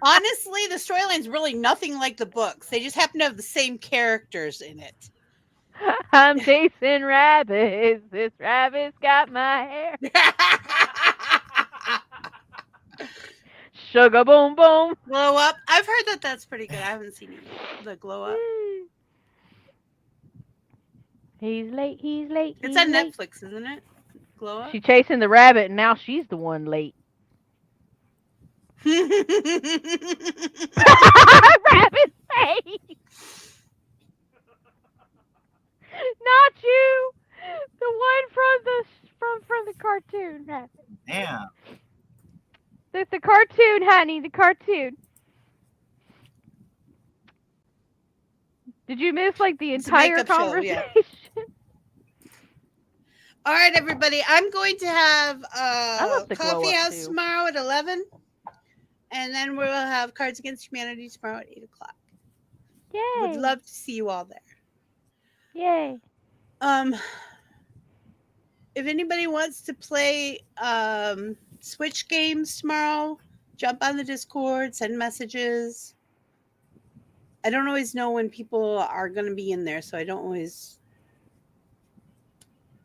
Speaker 2: Honestly, the storyline's really nothing like the books. They just happen to have the same characters in it.
Speaker 4: I'm chasing rabbits. This rabbit's got my hair. Sugar boom boom.
Speaker 2: Glow Up. I've heard that that's pretty good. I haven't seen it yet. The Glow Up.
Speaker 4: He's late. He's late.
Speaker 2: It's on Netflix, isn't it? Glow Up.
Speaker 4: She's chasing the rabbit, and now she's the one late. Rabbit's face. Not you. The one from the cartoon. Rabbit.
Speaker 3: Damn.
Speaker 4: The cartoon, honey. The cartoon. Did you miss like the entire conversation?
Speaker 2: Show, yeah. All right, everybody. I'm going to have Coffee House tomorrow at 11. And then we'll have Cards Against Humanity tomorrow at 8 o'clock.
Speaker 4: Yay.
Speaker 2: Would love to see you all there.
Speaker 4: Yay.
Speaker 2: If anybody wants to play Switch games tomorrow, jump on the Discord, send messages. I don't always know when people are going to be in there, so I don't always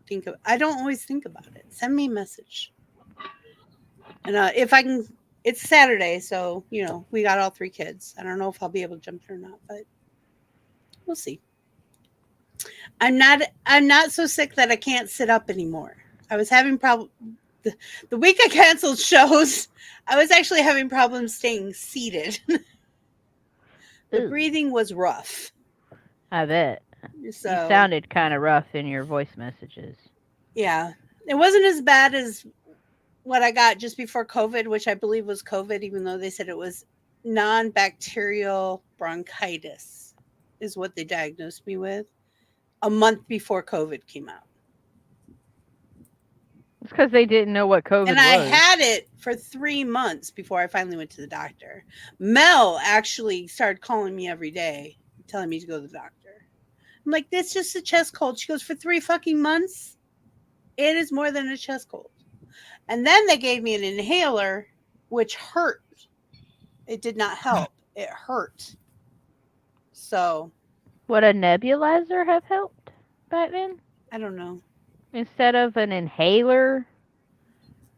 Speaker 2: think about it. Send me a message. And if I can, it's Saturday, so we got all 3 kids. I don't know if I'll be able to jump in or not, but we'll see. I'm not so sick that I can't sit up anymore. I was having the week I canceled shows, I was actually having problems staying seated. The breathing was rough.
Speaker 4: I bet.
Speaker 2: So,
Speaker 4: you sounded kind of rough in your voice messages.
Speaker 2: Yeah. It wasn't as bad as what I got just before COVID, which I believe was COVID, even though they said it was non-bacterial bronchitis is what they diagnosed me with a month before COVID came out.
Speaker 4: It's because they didn't know what COVID was.
Speaker 2: And I had it for 3 months before I finally went to the doctor. Mel actually started calling me every day, telling me to go to the doctor. I'm like, that's just a chest cold. She goes, for 3 fucking months? It is more than a chest cold. And then they gave me an inhaler, which hurt. It did not help. It hurt. So.
Speaker 4: Would a nebulizer have helped back then?
Speaker 2: I don't know.
Speaker 4: Instead of an inhaler?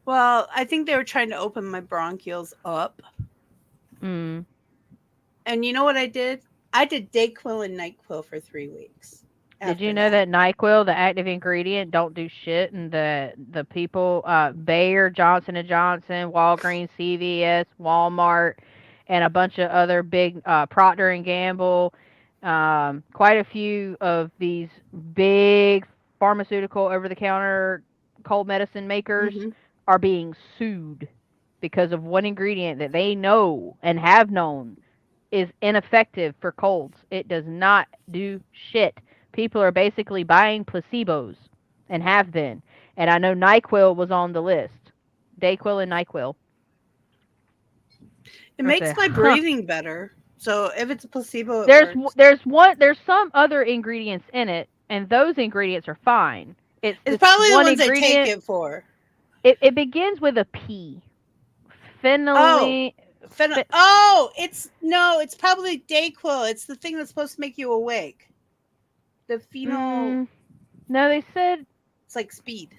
Speaker 2: Well, I think they were trying to open my bronchioles up.
Speaker 4: Mm.
Speaker 2: And you know what I did? I did Dayquil and NyQuil for 3 weeks.
Speaker 4: Did you know that NyQuil, the active ingredient, don't do shit, and the people, Bayer, Johnson & Johnson, Walgreens, CVS, Walmart, and a bunch of other big, Procter & Gamble, quite a few of these big pharmaceutical over-the-counter cold medicine makers are being sued because of one ingredient that they know and have known is ineffective for colds. It does not do shit. People are basically buying placebos and have been. And I know NyQuil was on the list. Dayquil and NyQuil.
Speaker 2: It makes my breathing better. So if it's a placebo,
Speaker 4: there's some other ingredients in it, and those ingredients are fine. It's
Speaker 2: probably the ones I take it for.
Speaker 4: It begins with a P. Phenyl.
Speaker 2: It's probably Dayquil. It's the thing that's supposed to make you awake. The phenol.
Speaker 4: No, they said
Speaker 2: it's like speed.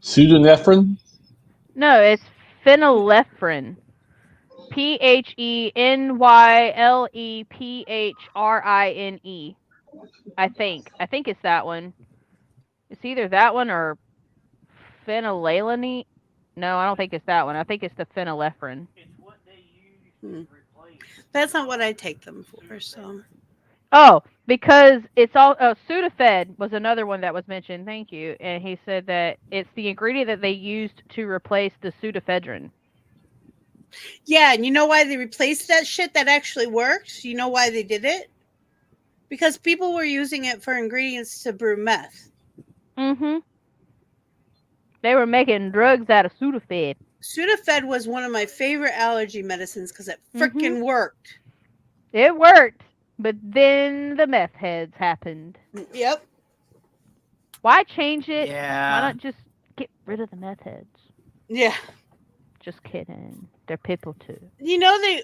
Speaker 7: Pseudoephedrine?
Speaker 4: No, it's phenylephrine. PHENYLEPHRINE. I think it's that one. It's either that one or phenylalanine. No, I don't think it's that one. I think it's the phenylephrine.
Speaker 6: It's what they use to replace.
Speaker 2: That's not what I take them for. So
Speaker 4: Oh, because it's all Sudafed was another one that was mentioned. Thank you. And he said that it's the ingredient that they used to replace the pseudoephedrine.
Speaker 2: Yeah, and you know why they replaced that shit that actually worked? You know why they did it? Because people were using it for ingredients to brew meth.
Speaker 4: Mm-hmm. They were making drugs out of Sudafed.
Speaker 2: Sudafed was one of my favorite allergy medicines because it freaking worked.
Speaker 4: It worked, but then the meth heads happened.
Speaker 2: Yep.
Speaker 4: Why change it?
Speaker 3: Yeah.
Speaker 4: Why not just get rid of the meth heads?
Speaker 2: Yeah.
Speaker 4: Just kidding. They're people too.
Speaker 2: You know, they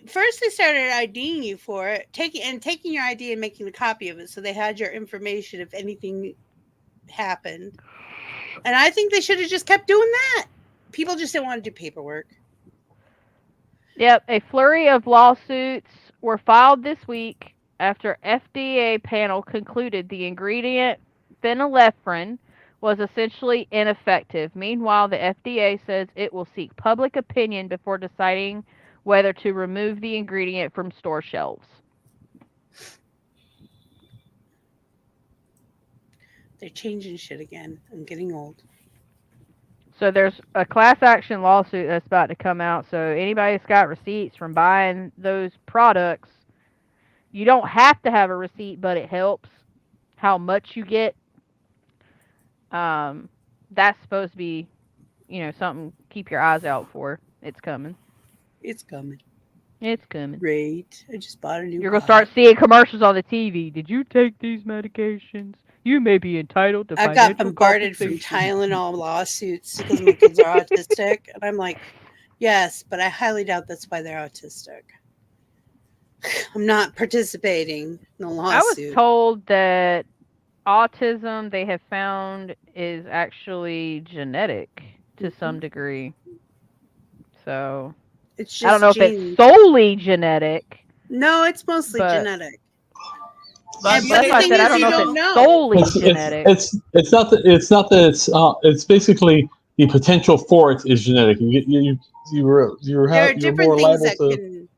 Speaker 2: started IDing you for it, taking your ID and making a copy of it, so they had your information if anything happened. And I think they should have just kept doing that. People just didn't want to do paperwork.
Speaker 4: Yep, a flurry of lawsuits were filed this week after FDA panel concluded the ingredient phenylephrine was essentially ineffective. Meanwhile, the FDA says it will seek public opinion before deciding whether to remove the ingredient from store shelves.
Speaker 2: They're changing shit again. I'm getting old.
Speaker 4: So there's a class action lawsuit that's about to come out. So anybody that's got receipts from buying those products, you don't have to have a receipt, but it helps how much you get. That's supposed to be, something keep your eyes out for. It's coming.
Speaker 2: It's coming.
Speaker 4: It's coming.
Speaker 2: Great. I just bought a new
Speaker 4: You're going to start seeing commercials on the TV. Did you take these medications? You may be entitled to
Speaker 2: I
Speaker 4: financial
Speaker 2: got bombarded from Tylenol lawsuits because my kids are autistic. And I'm like, yes, but I highly doubt that's why they're autistic. I'm not participating in the lawsuit.
Speaker 4: I was told that autism they have found is actually genetic to some degree. So
Speaker 2: it's just
Speaker 4: I don't know
Speaker 2: genes.
Speaker 4: if it's solely genetic.
Speaker 2: No, it's mostly genetic.
Speaker 3: But
Speaker 2: the thing is, you don't know.
Speaker 4: Solely genetic.
Speaker 7: It's not that it's basically the potential for it is genetic. There
Speaker 2: are different things that can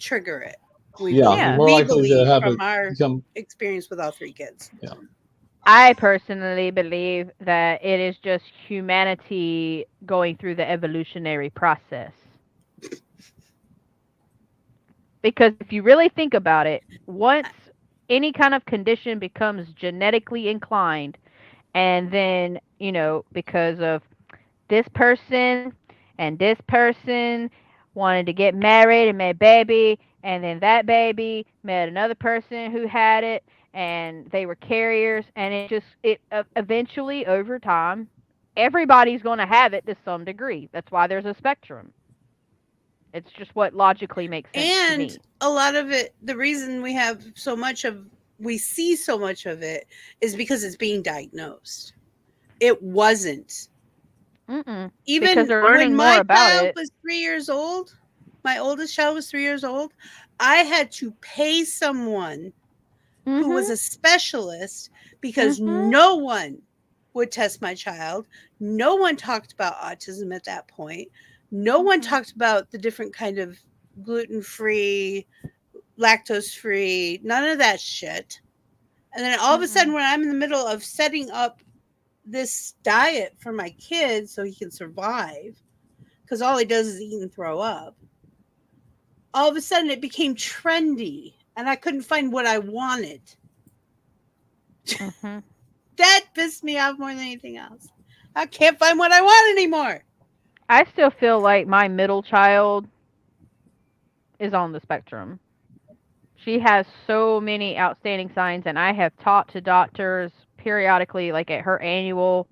Speaker 2: trigger it.
Speaker 7: You're more likely to have
Speaker 2: from our experience with all three kids.
Speaker 7: Yeah.
Speaker 4: I personally believe that it is just humanity going through the evolutionary process. Because if you really think about it, once any kind of condition becomes genetically inclined, and then, because of this person and this person wanted to get married and made a baby, and then that baby met another person who had it, and they were carriers, and it eventually over time, everybody's going to have it to some degree. That's why there's a spectrum. It's just what logically makes sense to me.
Speaker 2: And a lot of it, the reason we see so much of it is because it's being diagnosed. It wasn't. Even when my child was 3 years old, my oldest child was 3 years old, I had to pay someone who was a specialist because no one would test my child. No one talked about autism at that point. No one talked about the different kind of gluten-free, lactose-free, none of that shit. And then all of a sudden, when I'm in the middle of setting up this diet for my kid so he can survive, because all he does is eat and throw up, all of a sudden it became trendy and I couldn't find what I wanted. That pissed me off more than anything else. I can't find what I want anymore.
Speaker 4: I still feel like my middle child is on the spectrum. She has so many outstanding signs, and I have talked to doctors periodically, like at her annual,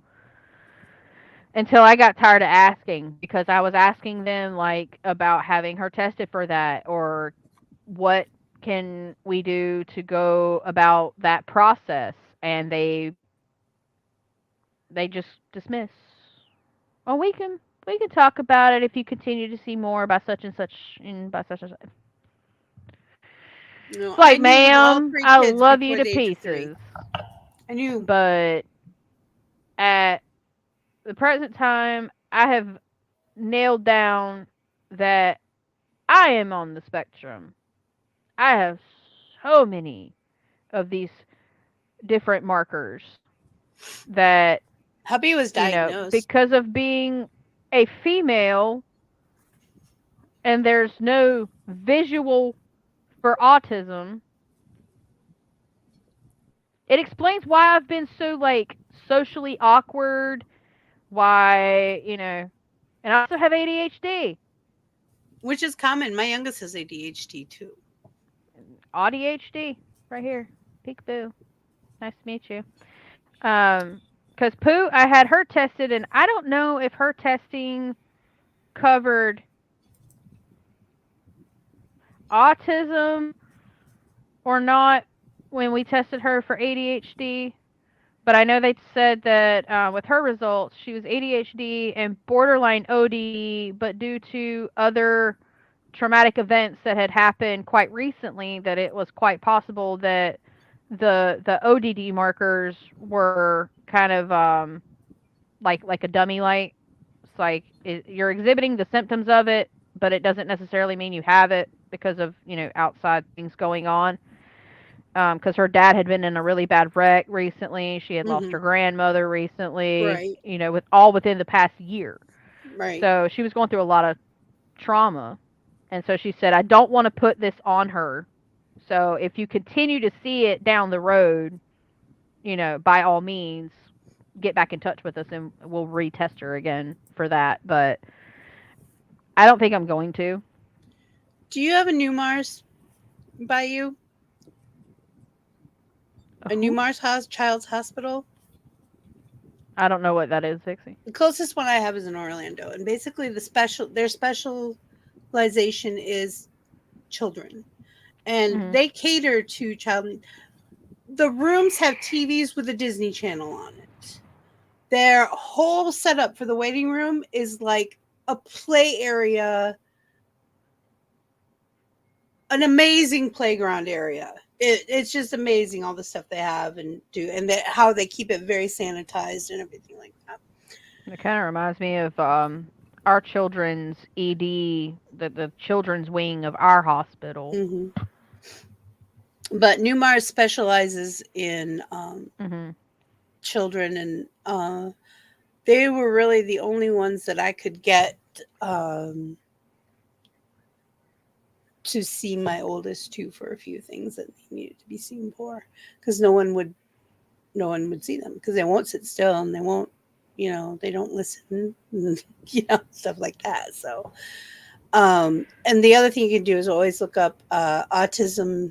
Speaker 4: until I got tired of asking, because I was asking them like about having her tested for that, or what can we do to go about that process, and they just dismiss. Oh, we can talk about it if you continue to see more by such and such and by such and such.
Speaker 2: No,
Speaker 4: it's like, ma'am, I love you to pieces.
Speaker 2: I knew.
Speaker 4: But at the present time, I have nailed down that I am on the spectrum. I have so many of these different markers that,
Speaker 2: Hubby was diagnosed.
Speaker 4: because of being a female and there's no visual for autism, it explains why I've been so like socially awkward, why, and I also have ADHD.
Speaker 2: Which is common. My youngest has ADHD too.
Speaker 4: ADHD right here. Peekaboo. Nice to meet you. Because Pooh, I had her tested, and I don't know if her testing covered autism or not when we tested her for ADHD. But I know they said that with her results, she was ADHD and borderline OD, but due to other traumatic events that had happened quite recently, that it was quite possible that the ODD markers were kind of like a dummy light. It's like you're exhibiting the symptoms of it, but it doesn't necessarily mean you have it because of outside things going on. Because her dad had been in a really bad wreck recently. She had lost her grandmother recently.
Speaker 2: Right.
Speaker 4: Within the past year.
Speaker 2: Right.
Speaker 4: So she was going through a lot of trauma. And so she said, I don't want to put this on her. So if you continue to see it down the road, by all means, get back in touch with us and we'll retest her again for that. But I don't think I'm going to.
Speaker 2: Do you have a New Mars by you? A New Mars Child's Hospital?
Speaker 4: I don't know what that is, Vixy.
Speaker 2: The closest one I have is in Orlando. And basically their specialization is children. And they cater to child. The rooms have TVs with a Disney Channel on it. Their whole setup for the waiting room is like a play area, an amazing playground area. It's just amazing all the stuff they have and do, and how they keep it very sanitized and everything like that.
Speaker 4: It kind of reminds me of our children's ED, the children's wing of our hospital.
Speaker 2: Mm-hmm. But New Mars specializes in children, and they were really the only ones that I could get to see my oldest too for a few things that they needed to be seen for, because no one would see them because they won't sit still and they won't, they don't listen, stuff like that. So, and the other thing you can do is always look up autism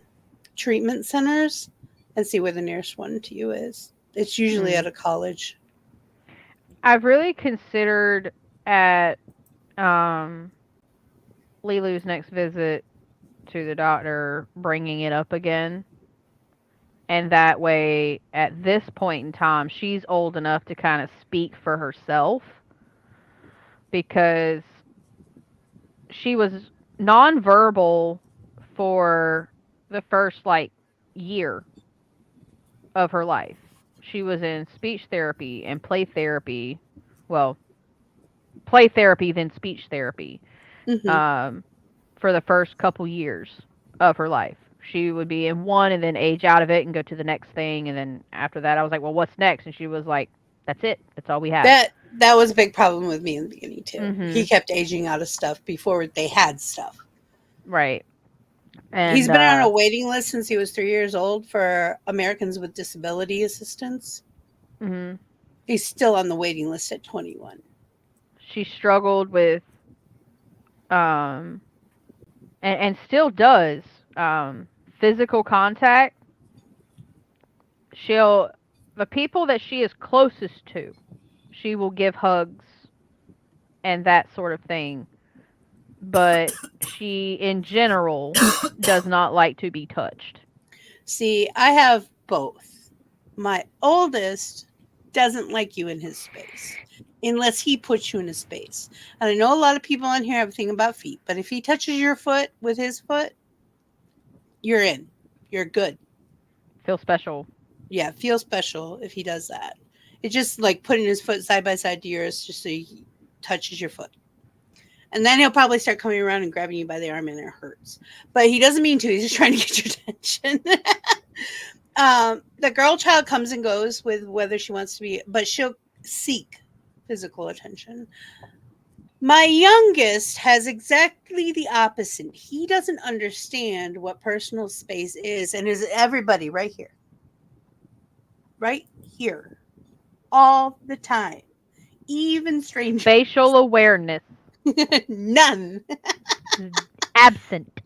Speaker 2: treatment centers and see where the nearest one to you is. It's usually at a college.
Speaker 4: I've really considered at Lilu's next visit to the doctor bringing it up again, and that way at this point in time she's old enough to kind of speak for herself, because she was nonverbal for the first year of her life. She was in speech therapy and play therapy. Well, play therapy, then speech therapy. For the first couple years of her life. She would be in one and then age out of it and go to the next thing. And then after that, I was like, well, what's next? And she was like, that's it. That's all we have.
Speaker 2: That was a big problem with me in the beginning, too. He kept aging out of stuff before they had stuff.
Speaker 4: Right. And
Speaker 2: he's been on a waiting list since he was 3 years old for Americans with Disability Assistance. He's still on the waiting list at 21.
Speaker 4: She struggled with and still does physical contact. The people that she is closest to, she will give hugs and that sort of thing, but she in general does not like to be touched.
Speaker 2: See, I have both. My oldest doesn't like you in his space unless he puts you in a space. And I know a lot of people on here have a thing about feet, but if he touches your foot with his foot, you're in. You're good.
Speaker 4: Feel special.
Speaker 2: Yeah, feel special if he does that. It's just like putting his foot side by side to yours just so he touches your foot. And then he'll probably start coming around and grabbing you by the arm, and it hurts. But he doesn't mean to. He's just trying to get your attention. The girl child comes and goes with whether she wants to be, but she'll seek physical attention. My youngest has exactly the opposite. He doesn't understand what personal space is, and is everybody right here. Right here. All the time. Even strangers.
Speaker 4: Facial awareness.
Speaker 2: None.
Speaker 4: Absent.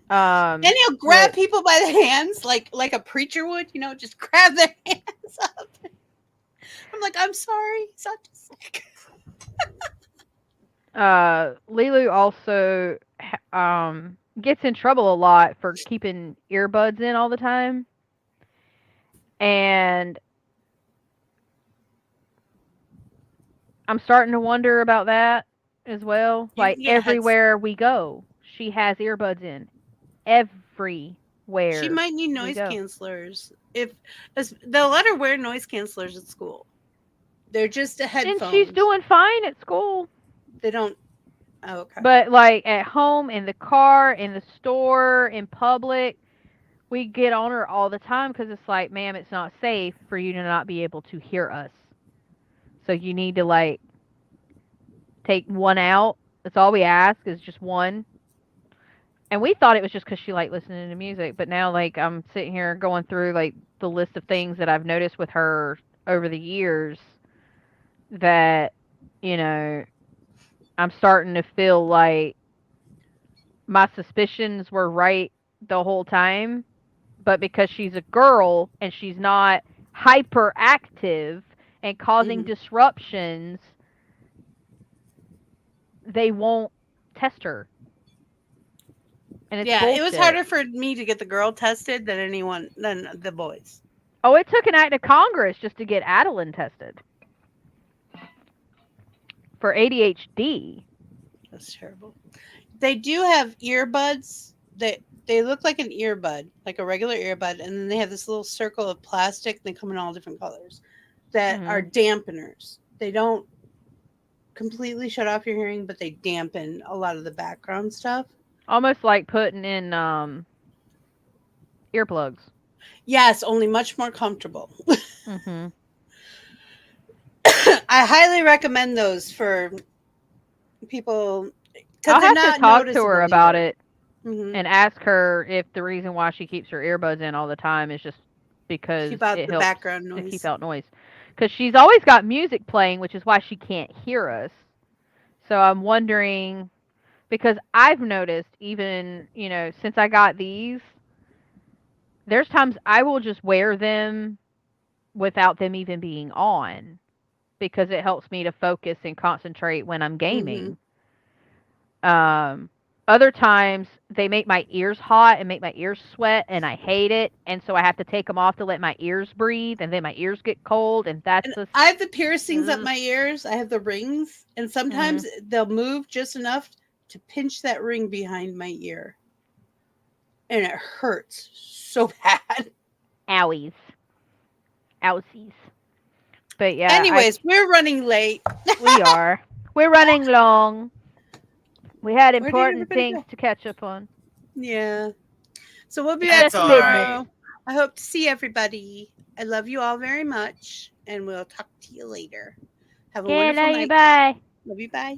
Speaker 2: And he'll grab people by the hands like a preacher would, just grab their hands up. I'm like, I'm sorry. It's autistic.
Speaker 4: Lilu also gets in trouble a lot for keeping earbuds in all the time. And I'm starting to wonder about that as well. Like, everywhere we go, she has earbuds in. Everywhere.
Speaker 2: She might need noise cancelers. They'll let her wear noise cancelers at school. They're just a headphone.
Speaker 4: And she's doing fine at school.
Speaker 2: They don't. Oh, okay.
Speaker 4: But like at home, in the car, in the store, in public, we get on her all the time because it's like, ma'am, it's not safe for you to not be able to hear us. So you need to like take one out. That's all we ask, is just one. And we thought it was just because she liked listening to music, but now like I'm sitting here going through like the list of things that I've noticed with her over the years that, I'm starting to feel like my suspicions were right the whole time, but because she's a girl and she's not hyperactive and causing disruptions, they won't test her. And it's bullshit.
Speaker 2: It was harder for me to get the girl tested than the boys.
Speaker 4: Oh, it took an act of Congress just to get Adeline tested for ADHD.
Speaker 2: That's terrible. They do have earbuds that they look like an earbud, like a regular earbud, and then they have this little circle of plastic. They come in all different colors that are dampeners. They don't completely shut off your hearing, but they dampen a lot of the background stuff.
Speaker 4: Almost like putting in earplugs.
Speaker 2: Yes, only much more comfortable. I highly recommend those for people.
Speaker 4: I'll have to talk to her about it and ask her if the reason why she keeps her earbuds in all the time is just because
Speaker 2: keep out
Speaker 4: it
Speaker 2: the
Speaker 4: helps
Speaker 2: background noise.
Speaker 4: To keep out noise. Because she's always got music playing, which is why she can't hear us. So I'm wondering, because I've noticed even, since I got these, there's times I will just wear them without them even being on, because it helps me to focus and concentrate when I'm gaming. Other times they make my ears hot and make my ears sweat, and I hate it, and so I have to take them off to let my ears breathe, and then my ears get cold, and I
Speaker 2: have the piercings up my ears. I have the rings, and sometimes they'll move just enough to pinch that ring behind my ear, and it hurts so bad.
Speaker 4: Owies. Outsies. But yeah.
Speaker 2: Anyways, we're running late.
Speaker 4: We are. We're running long. We had important things to catch up on.
Speaker 2: Yeah. So we'll be back tomorrow. I hope to see everybody. I love you all very much, and we'll talk to you later. Have a wonderful night.
Speaker 4: You, bye.
Speaker 2: Love you, bye.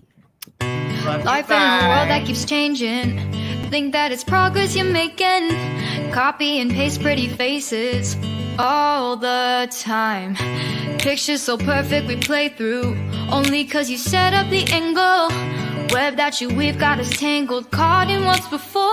Speaker 1: Life in a world that keeps changing. Think that it's progress you're making. Copy and paste pretty faces all the time. Pictures so perfect we play through, only cause you set up the angle. Web that you weave got us tangled, caught in what's before